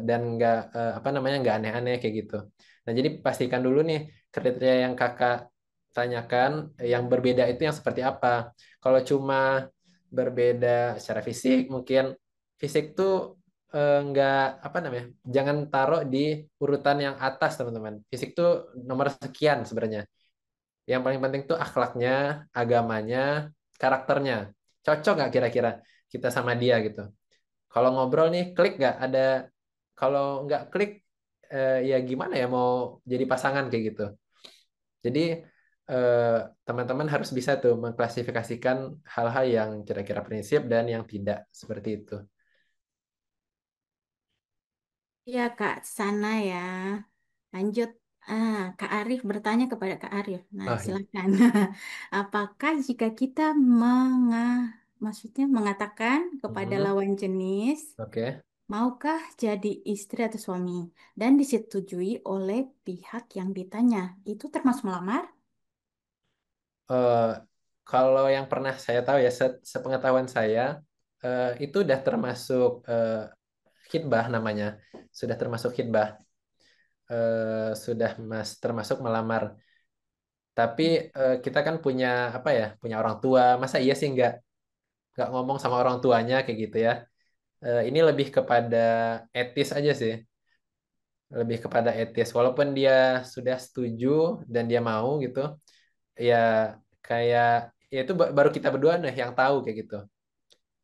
dan nggak apa namanya nggak aneh-aneh kayak gitu. Nah jadi pastikan dulu nih kriteria yang kakak tanyakan yang berbeda itu yang seperti apa. Kalau cuma berbeda secara fisik mungkin fisik tuh nggak apa namanya jangan taruh di urutan yang atas teman-teman. Fisik tuh nomor sekian sebenarnya. Yang paling penting tuh akhlaknya, agamanya, karakternya. Cocok nggak kira-kira kita sama dia gitu. Kalau ngobrol nih klik nggak ada, kalau nggak klik ya gimana ya mau jadi pasangan kayak gitu. Jadi eh, teman-teman harus bisa tuh mengklasifikasikan hal-hal yang kira-kira prinsip dan yang tidak seperti itu. Ya Kak, sana ya. Lanjut. Kak Arif bertanya kepada Kak Arif. Nah, Oh iya, silakan. Apakah jika kita maksudnya mengatakan kepada mhm. lawan jenis, Oke. maukah jadi istri atau suami, dan disetujui oleh pihak yang ditanya, itu termasuk melamar? Eh, Kalau yang pernah saya tahu ya, sepengetahuan saya itu udah termasuk khitbah namanya, sudah termasuk khitbah, sudah termasuk melamar. Tapi kita kan punya apa ya, punya orang tua. Masa iya sih nggak ngomong sama orang tuanya kayak gitu ya? Ini lebih kepada etis aja sih, lebih kepada etis. Walaupun dia sudah setuju dan dia mau gitu, ya kayak ya itu baru kita berdua nih yang tahu kayak gitu.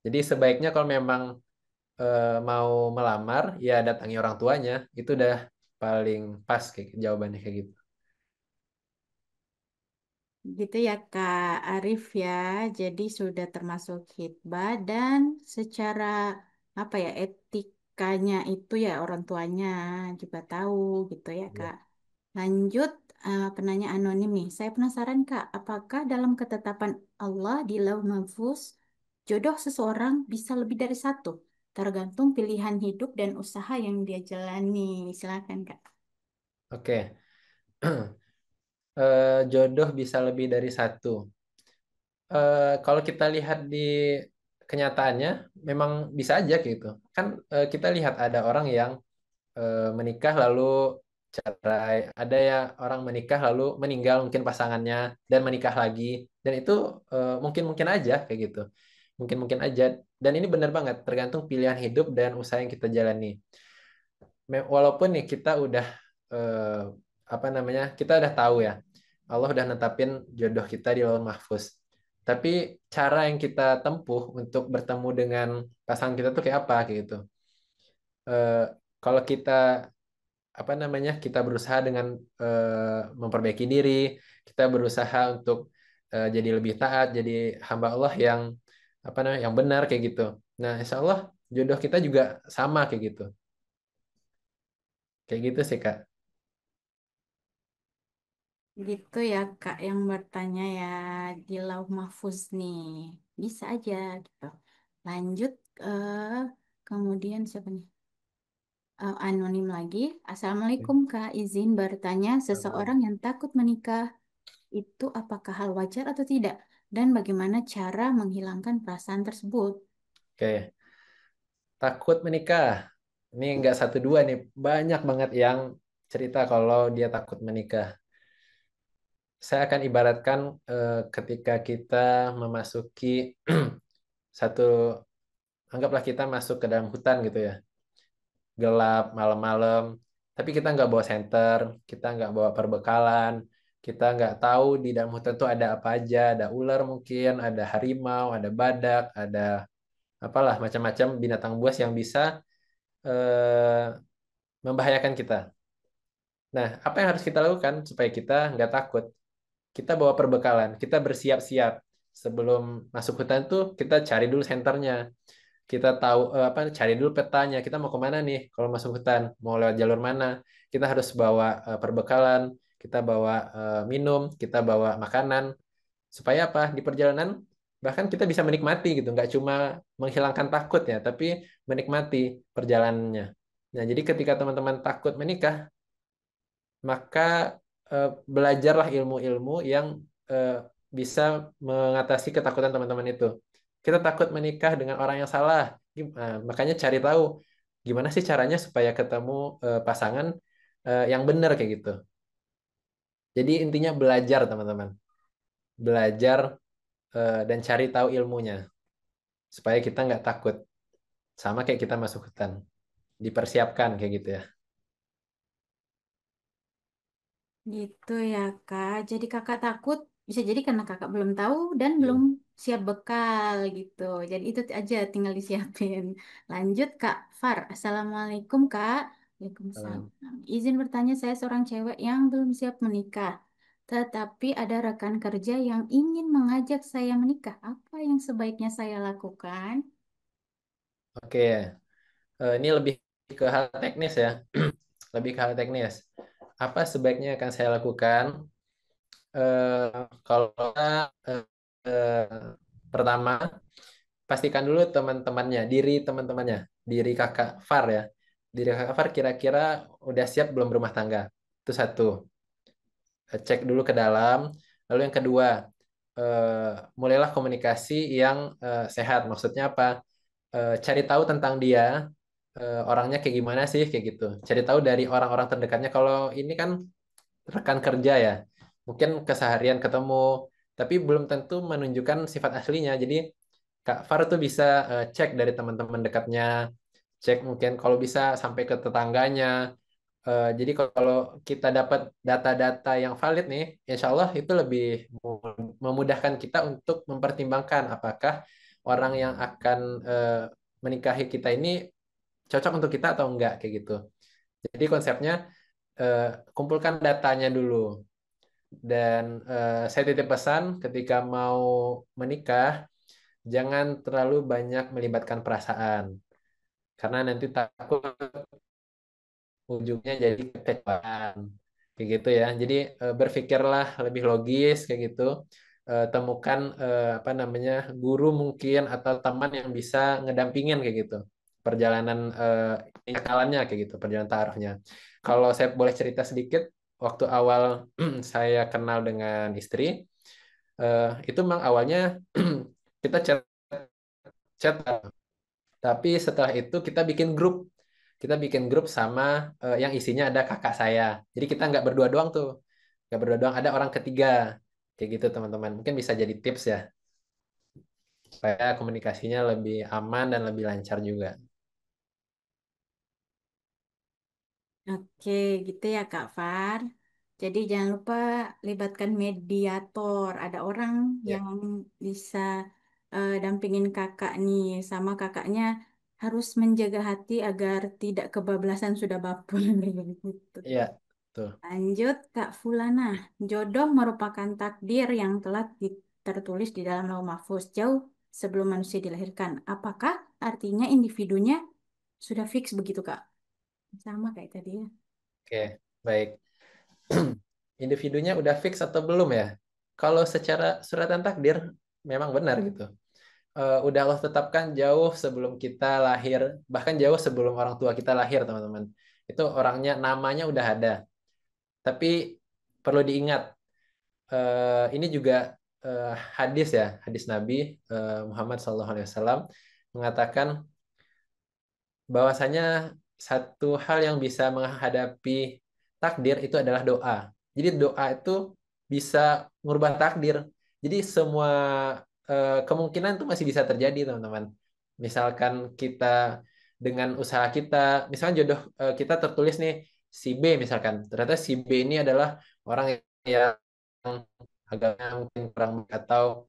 Jadi sebaiknya kalau memang mau melamar, ya datangi orang tuanya. Itu udah paling pas kayak jawabannya kayak gitu. Gitu ya Kak Arif ya. Jadi sudah termasuk hitbah dan secara apa ya, etikanya itu ya orang tuanya juga tahu gitu ya Iya. Kak. Lanjut, penanya anonim nih. Saya penasaran Kak, apakah dalam ketetapan Allah di Lauh Mahfuz jodoh seseorang bisa lebih dari satu, tergantung pilihan hidup dan usaha yang dia jalani. Silakan Kak. Oke. Jodoh bisa lebih dari satu. Kalau kita lihat di kenyataannya, memang bisa aja gitu. Kan kita lihat ada orang yang menikah lalu cerai, ada ya orang menikah lalu meninggal mungkin pasangannya dan menikah lagi, dan itu mungkin-mungkin aja kayak gitu. Mungkin-mungkin aja. Dan ini benar banget, tergantung pilihan hidup dan usaha yang kita jalani. Walaupun nih kita udah eh, apa namanya, kita udah tahu ya, Allah udah netapin jodoh kita di Lauh Mahfuz. Tapi cara yang kita tempuh untuk bertemu dengan pasangan kita tuh kayak apa kayak gitu. Eh, Kalau kita apa namanya, kita berusaha dengan memperbaiki diri, kita berusaha untuk jadi lebih taat, jadi hamba Allah yang apa namanya, yang benar kayak gitu. Nah, insya Allah jodoh kita juga sama kayak gitu sih Kak. Gitu ya Kak yang bertanya ya di Lauh Mahfuz nih. Bisa aja gitu. Lanjut, kemudian siapa nih? Anonim lagi. Assalamualaikum Kak, izin bertanya, seseorang yang takut menikah itu apakah hal wajar atau tidak? Dan bagaimana cara menghilangkan perasaan tersebut? Oke, takut menikah. Ini nggak satu dua nih, banyak banget yang cerita kalau dia takut menikah. Saya akan ibaratkan ketika kita memasuki satu, anggaplah kita masuk ke dalam hutan gitu ya, gelap malam-malam, tapi kita nggak bawa senter, kita nggak bawa perbekalan, kita nggak tahu di dalam hutan tuh ada apa aja, ada ular mungkin, ada harimau, ada badak, ada apalah macam-macam binatang buas yang bisa eh, membahayakan kita. Nah, apa yang harus kita lakukan supaya kita nggak takut? Kita bawa perbekalan, kita bersiap-siap. Sebelum masuk hutan tuh kita cari dulu senternya. Kita tahu apa, cari dulu petanya. Kita mau kemana nih kalau masuk hutan? Mau lewat jalur mana? Kita harus bawa perbekalan, kita bawa minum, kita bawa makanan. Supaya apa? Di perjalanan bahkan kita bisa menikmati gitu, nggak cuma menghilangkan takut ya, tapi menikmati perjalanannya. Nah, jadi ketika teman-teman takut menikah, maka belajarlah ilmu-ilmu yang eh, bisa mengatasi ketakutan teman-teman itu. Kita takut menikah dengan orang yang salah, makanya cari tahu gimana sih caranya supaya ketemu pasangan yang benar kayak gitu. Jadi intinya belajar teman-teman, belajar dan cari tahu ilmunya supaya kita nggak takut. Sama kayak kita masuk hutan, dipersiapkan kayak gitu ya. Gitu ya Kak. Jadi Kakak takut bisa jadi karena Kakak belum tahu dan belum Iya. siap bekal gitu. Jadi itu aja tinggal disiapin. Lanjut Kak Far. Assalamualaikum Kak. Waalaikumsalam. Izin bertanya, saya seorang cewek yang belum siap menikah. Tetapi ada rekan kerja yang ingin mengajak saya menikah. Apa yang sebaiknya saya lakukan? Oke, ini lebih ke hal teknis ya, lebih ke hal teknis. Apa sebaiknya akan saya lakukan? Kalau eh, eh, pertama, pastikan dulu teman-temannya, diri teman-temannya, diri kakak Far ya. Diri kakak Far kira-kira udah siap belum berumah tangga? Itu satu. Cek dulu ke dalam. Lalu yang kedua, eh, mulailah komunikasi yang sehat. Maksudnya apa? Cari tahu tentang dia, orangnya kayak gimana sih, kayak gitu. Cari tahu dari orang-orang terdekatnya. Kalau ini kan rekan kerja ya, mungkin keseharian ketemu, tapi belum tentu menunjukkan sifat aslinya. Jadi Kak Far tuh bisa cek dari teman-teman dekatnya, cek mungkin kalau bisa sampai ke tetangganya. Jadi kalau kita dapat data-data yang valid nih, insya Allah itu lebih memudahkan kita untuk mempertimbangkan apakah orang yang akan menikahi kita ini cocok untuk kita atau enggak kayak gitu. Jadi konsepnya eh, kumpulkan datanya dulu. Dan saya titip pesan ketika mau menikah, jangan terlalu banyak melibatkan perasaan. karena nanti takut ujungnya jadi kekecewaan kayak gitu ya. Jadi berpikirlah lebih logis kayak gitu. Temukan apa namanya guru mungkin atau teman yang bisa ngedampingin kayak gitu perjalanan kalannya kayak gitu, perjalanan taruhnya. Kalau saya boleh cerita sedikit, waktu awal saya kenal dengan istri, itu memang awalnya kita chat, tapi setelah itu kita bikin grup. Kita bikin grup sama yang isinya ada kakak saya. Jadi kita nggak berdua doang tuh. Nggak berdua doang, ada orang ketiga. Kayak gitu teman-teman. Mungkin bisa jadi tips ya. Supaya komunikasinya lebih aman dan lebih lancar juga. Oke, gitu ya Kak Far. Jadi jangan lupa libatkan mediator. Ada orang Ya, yang bisa dampingin kakak nih. Sama kakaknya harus menjaga hati agar tidak kebablasan sudah bapul. Gitu. iya, tuh. Lanjut Kak Fulana. Jodoh merupakan takdir yang telah tertulis di dalam Lauh Mahfuz jauh sebelum manusia dilahirkan. Apakah artinya individunya sudah fix begitu Kak? Sama kayak tadi ya. Oke, baik. Individunya udah fix atau belum ya? Kalau secara suratan takdir, memang benar gitu. Udah Allah tetapkan jauh sebelum kita lahir, bahkan jauh sebelum orang tua kita lahir, teman-teman. Itu orangnya, namanya udah ada. Tapi perlu diingat, ini juga eh, hadis ya, hadis Nabi Muhammad SAW mengatakan bahwasanya satu hal yang bisa menghadapi takdir itu adalah doa. Jadi doa itu bisa merubah takdir. Jadi semua kemungkinan itu masih bisa terjadi, teman-teman. Misalkan kita dengan usaha kita, misalkan jodoh kita tertulis nih si B misalkan. Ternyata si B ini adalah orang yang agamanya mungkin kurang baik atau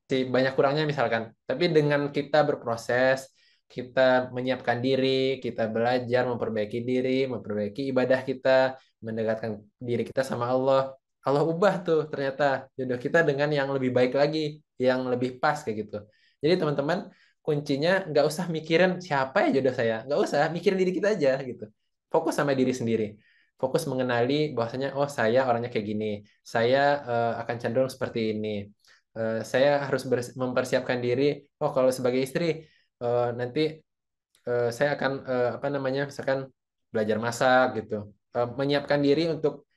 banyak kurangnya misalkan. Tapi dengan kita berproses, kita menyiapkan diri, kita belajar memperbaiki diri, memperbaiki ibadah kita, mendekatkan diri kita sama Allah. Allah ubah tuh ternyata jodoh kita dengan yang lebih baik lagi, yang lebih pas kayak gitu. Jadi teman-teman, kuncinya nggak usah mikirin siapa ya jodoh saya, nggak usah mikirin diri kita aja gitu. Fokus sama diri sendiri. Fokus mengenali bahwasanya oh saya orangnya kayak gini, saya akan cenderung seperti ini. Saya harus mempersiapkan diri. Oh kalau sebagai istri nanti saya akan apa namanya misalkan belajar masak gitu, menyiapkan diri untuk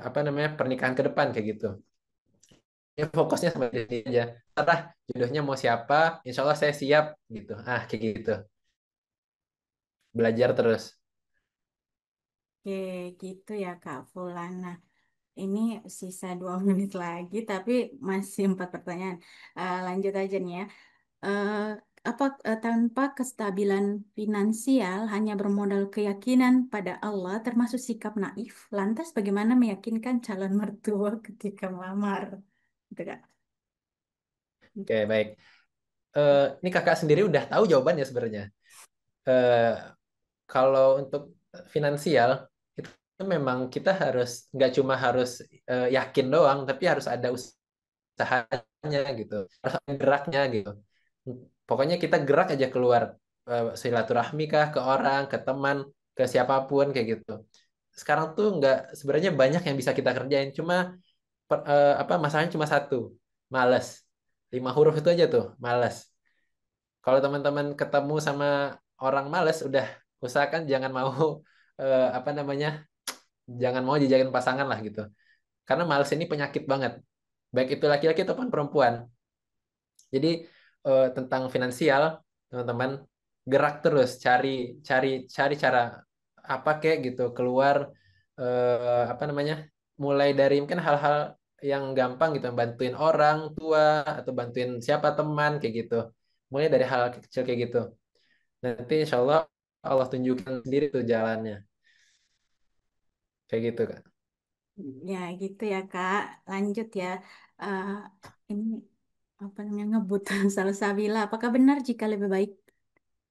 apa namanya pernikahan ke depan kayak gitu. Ya fokusnya sama diri aja. Terah jodohnya mau siapa, insya Allah saya siap gitu. Ah kayak gitu. Belajar terus. Oke, gitu ya Kak Fulana. Ini sisa 2 menit lagi, tapi masih 4 pertanyaan. Lanjut aja nih ya. Eh, tanpa kestabilan finansial, hanya bermodal keyakinan pada Allah, termasuk sikap naif, lantas bagaimana meyakinkan calon mertua ketika melamar? Gitu Kak. Oke baik. Ini kakak sendiri udah tahu jawabannya sebenarnya. Eh, Kalau untuk finansial itu memang kita harus nggak cuma harus yakin doang, tapi harus ada usahanya gitu, harus ada geraknya gitu. Pokoknya kita gerak aja keluar silaturahmi kah ke orang, ke teman, ke siapapun kayak gitu. Sekarang tuh nggak sebenarnya banyak yang bisa kita kerjain, cuma apa masalahnya cuma satu, males. 5 huruf itu aja tuh, males. Kalau teman-teman ketemu sama orang males, udah usahakan jangan mau apa namanya, jangan mau dijadiin pasangan lah gitu. Karena males ini penyakit banget, baik itu laki-laki ataupun perempuan. Jadi tentang finansial, teman-teman gerak terus, cari cari cari cara apa kayak gitu keluar apa namanya, mulai dari mungkin hal-hal yang gampang gitu, bantuin orang tua atau bantuin siapa teman kayak gitu. Mulai dari hal kecil kayak gitu. Nanti insya Allah Allah tunjukkan sendiri tuh jalannya. Kayak gitu, Kak. Ya, gitu ya Kak. Lanjut ya. Eh, ini apa namanya ngebut salsabila. Apakah benar jika lebih baik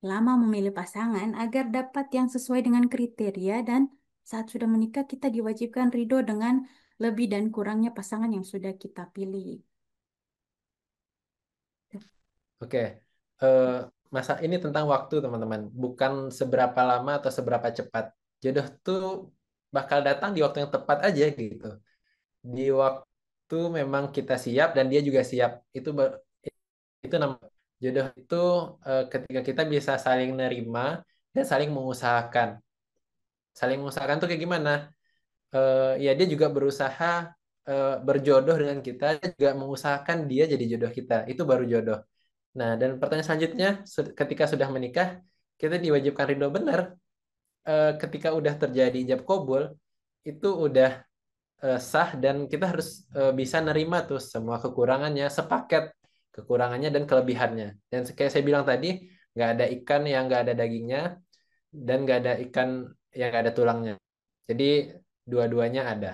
lama memilih pasangan agar dapat yang sesuai dengan kriteria dan saat sudah menikah kita diwajibkan ridho dengan lebih dan kurangnya pasangan yang sudah kita pilih. Oke. Eh, masa ini tentang waktu teman-teman, bukan seberapa lama atau seberapa cepat. Jodoh tuh bakal datang di waktu yang tepat aja gitu. Di waktu memang kita siap dan dia juga siap. Itu namanya jodoh itu ketika kita bisa saling nerima dan saling mengusahakan. Saling mengusahakan tuh kayak gimana? Ya dia juga berusaha berjodoh dengan kita, dia juga mengusahakan dia jadi jodoh kita. Itu baru jodoh. Nah, dan pertanyaan selanjutnya, ketika sudah menikah, kita diwajibkan ridho benar. Ketika udah terjadi ijab kabul, itu udah sah dan kita harus bisa nerima tuh semua kekurangannya, sepaket kekurangannya dan kelebihannya. Dan kayak saya bilang tadi, nggak ada ikan yang nggak ada dagingnya dan nggak ada ikan yang nggak ada tulangnya. Jadi dua-duanya ada.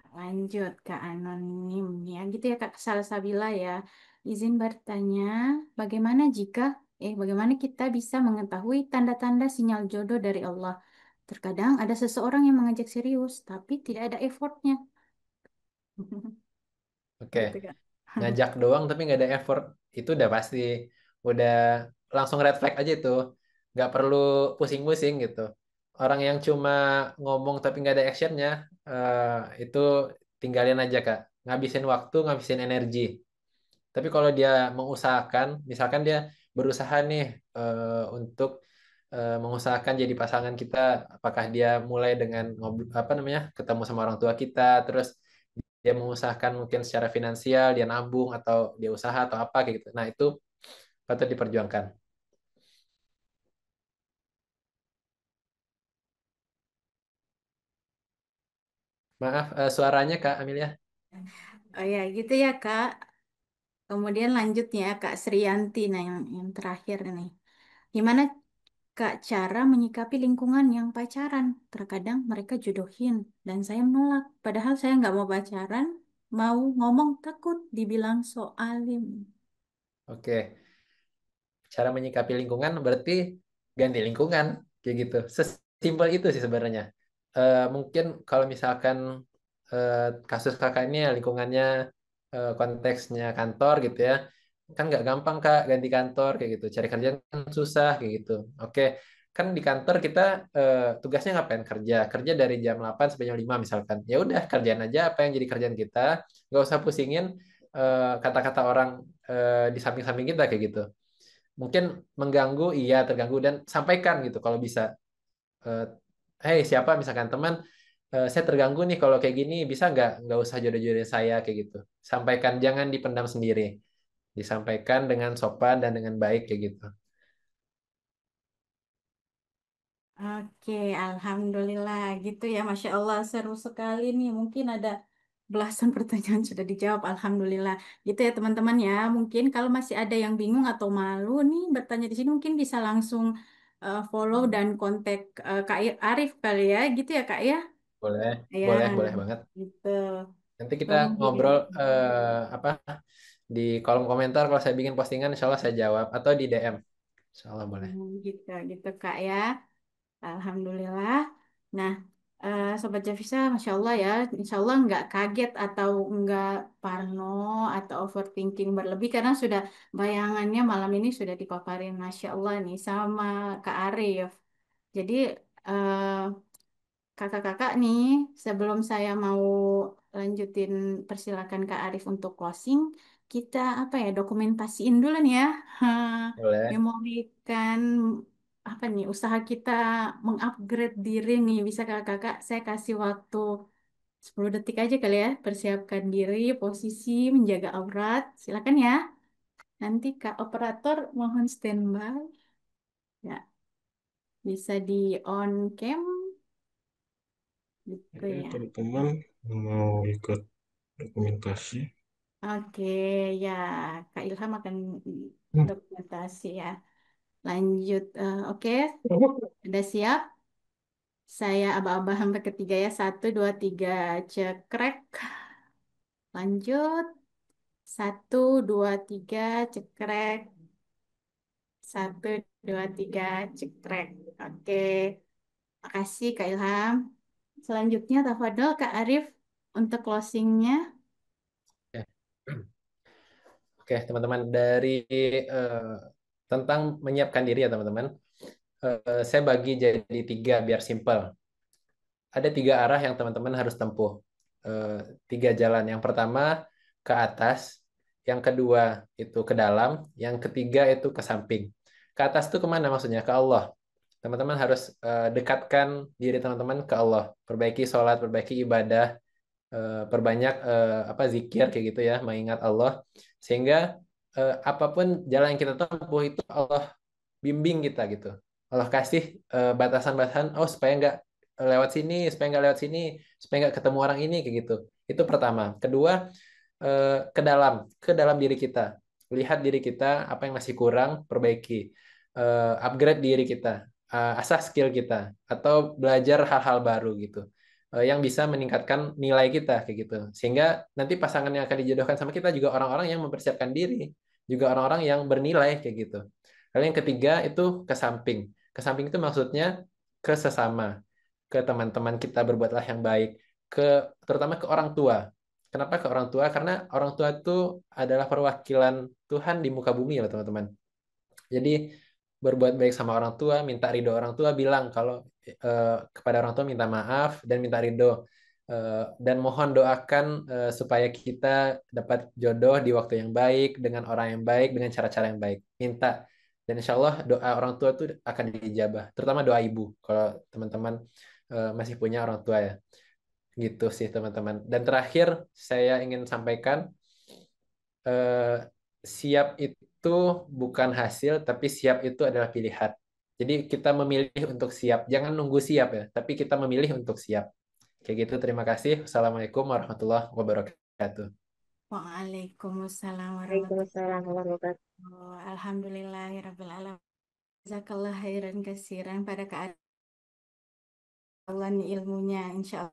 Lanjut ke anonim ya, gitu ya Kak Salsabila ya. Izin bertanya, bagaimana jika, bagaimana kita bisa mengetahui tanda-tanda sinyal jodoh dari Allah? Terkadang ada seseorang yang mengajak serius, tapi tidak ada effortnya. Oke. Gitu Kak. Ngajak doang tapi nggak ada effort, itu udah pasti udah langsung red flag aja itu, nggak perlu pusing-pusing gitu. Orang yang cuma ngomong tapi nggak ada actionnya, itu tinggalin aja Kak, ngabisin waktu, ngabisin energi. Tapi kalau dia mengusahakan, misalkan dia berusaha nih untuk mengusahakan jadi pasangan kita, apakah dia mulai dengan apa namanya, ketemu sama orang tua kita, terus dia mengusahakan mungkin secara finansial, dia nabung atau dia usaha atau apa kayak gitu. Nah, itu patut diperjuangkan. Maaf, suaranya Kak Amelia. Oh ya, gitu ya Kak. Kemudian lanjutnya Kak Sriyanti, nah yang terakhir nih. Gimana Kak cara menyikapi lingkungan yang pacaran? Terkadang mereka jodohin dan saya menolak. Padahal saya nggak mau pacaran, mau ngomong takut dibilang so alim. Oke, cara menyikapi lingkungan berarti ganti lingkungan kayak gitu. Sesimpel itu sih sebenarnya. Mungkin kalau misalkan eh, kasus kakak ini ya lingkungannya konteksnya kantor gitu ya, kan nggak gampang Kak ganti kantor kayak gitu. Cari kerjaan kan susah kayak gitu. Oke, kan di kantor kita tugasnya ngapain, kerja kerja dari jam 8 sampai jam 5 misalkan. Ya udah kerjaan aja apa yang jadi kerjaan kita, nggak usah pusingin kata-kata orang di samping-samping kita kayak gitu. Mungkin mengganggu, iya terganggu, dan sampaikan gitu kalau bisa. Eh, Hey siapa misalkan teman, saya terganggu nih kalau kayak gini, bisa nggak usah jodoh-jodohin saya kayak gitu. Sampaikan, jangan dipendam sendiri, disampaikan dengan sopan dan dengan baik kayak gitu. Oke, Alhamdulillah gitu ya. Masya Allah, seru sekali nih. Mungkin ada belasan pertanyaan sudah dijawab. Alhamdulillah. Gitu ya teman-teman ya. Mungkin kalau masih ada yang bingung atau malu nih bertanya di sini, mungkin bisa langsung follow dan kontak Kak Arif kali ya. Gitu ya Kak ya. Boleh, Ya, boleh banget. gitu. Nanti kita Kemudian, ngobrol apa di kolom komentar, kalau saya bikin postingan insya Allah saya jawab, atau di DM insya Allah boleh. gitu, gitu Kak ya. Alhamdulillah. Nah, Sobat Javisa, Masya Allah ya, Insya Allah nggak kaget atau nggak parno atau overthinking berlebih karena sudah bayangannya malam ini sudah dipaparin Masya Allah nih sama Kak Arif. Jadi eh, kakak-kakak nih, sebelum saya mau lanjutin, persilakan Kak Arif untuk closing. Kita apa ya, dokumentasiin dulu nih ya, Boleh. memorikan apa nih usaha kita mengupgrade diri nih. Bisa kakak-kakak saya kasih waktu 10 detik aja kali ya, persiapkan diri, posisi, menjaga aurat. Silakan ya. Nanti Kak Operator mohon standby. Ya, bisa di on cam gitu Oke, ya. teman-teman mau ikut dokumentasi. Oke, ya, Kak Ilham akan Hmm. dokumentasi ya. Lanjut, oke, udah siap? Saya aba-aba sampai ketiga ya. Satu, dua, tiga, cekrek. Lanjut. Satu, dua, tiga, cekrek. Satu, dua, tiga, cekrek. Oke, makasih Kak Ilham. Selanjutnya, Tafadol Kak Arif untuk closingnya. Oke. Oke, teman-teman, dari eh, tentang menyiapkan diri ya, teman-teman. Saya bagi jadi tiga biar simpel. Ada tiga arah yang teman-teman harus tempuh. Eh, Tiga jalan. Yang pertama ke atas, yang kedua itu ke dalam, yang ketiga itu ke samping. Ke atas itu kemana maksudnya? Ke Allah. Teman-teman harus dekatkan diri teman-teman ke Allah. Perbaiki sholat, perbaiki ibadah, perbanyak apa zikir kayak gitu ya, mengingat Allah. Sehingga apapun jalan yang kita tempuh itu Allah bimbing kita gitu. Allah kasih batasan-batasan, oh supaya nggak lewat sini, supaya nggak lewat sini, supaya nggak ketemu orang ini kayak gitu. Itu pertama. Kedua, ke dalam diri kita. Lihat diri kita apa yang masih kurang, perbaiki. Upgrade diri kita, asah skill kita, atau belajar hal-hal baru gitu. Yang bisa meningkatkan nilai kita kayak gitu. Sehingga nanti pasangan yang akan dijodohkan sama kita juga orang-orang yang mempersiapkan diri, juga orang-orang yang bernilai kayak gitu. Lalu yang ketiga itu ke samping. Ke samping itu maksudnya ke sesama, ke teman-teman kita berbuatlah yang baik, ke terutama ke orang tua. Kenapa ke orang tua? Karena orang tua itu adalah perwakilan Tuhan di muka bumi ya teman-teman. Jadi berbuat baik sama orang tua, minta ridho orang tua, bilang kalau kepada orang tua minta maaf dan minta ridho. Dan mohon doakan supaya kita dapat jodoh di waktu yang baik, dengan orang yang baik, dengan cara-cara yang baik. Minta. Dan insya Allah doa orang tua itu akan dijabah. Terutama doa ibu, kalau teman-teman masih punya orang tua ya. Gitu sih teman-teman. Dan terakhir saya ingin sampaikan, eh, siap itu bukan hasil, tapi siap itu adalah pilihan. Jadi kita memilih untuk siap. Jangan nunggu siap ya, tapi kita memilih untuk siap. Kayak gitu, terima kasih. Assalamualaikum warahmatullahi wabarakatuh. Waalaikumsalam warahmatullahi Waalaikumsalam warahmatullahi wabarakatuh. wabarakatuh. Alhamdulillahirabbil alamin. Jazakallah khairan kasiran pada keadaan ilmunya, insya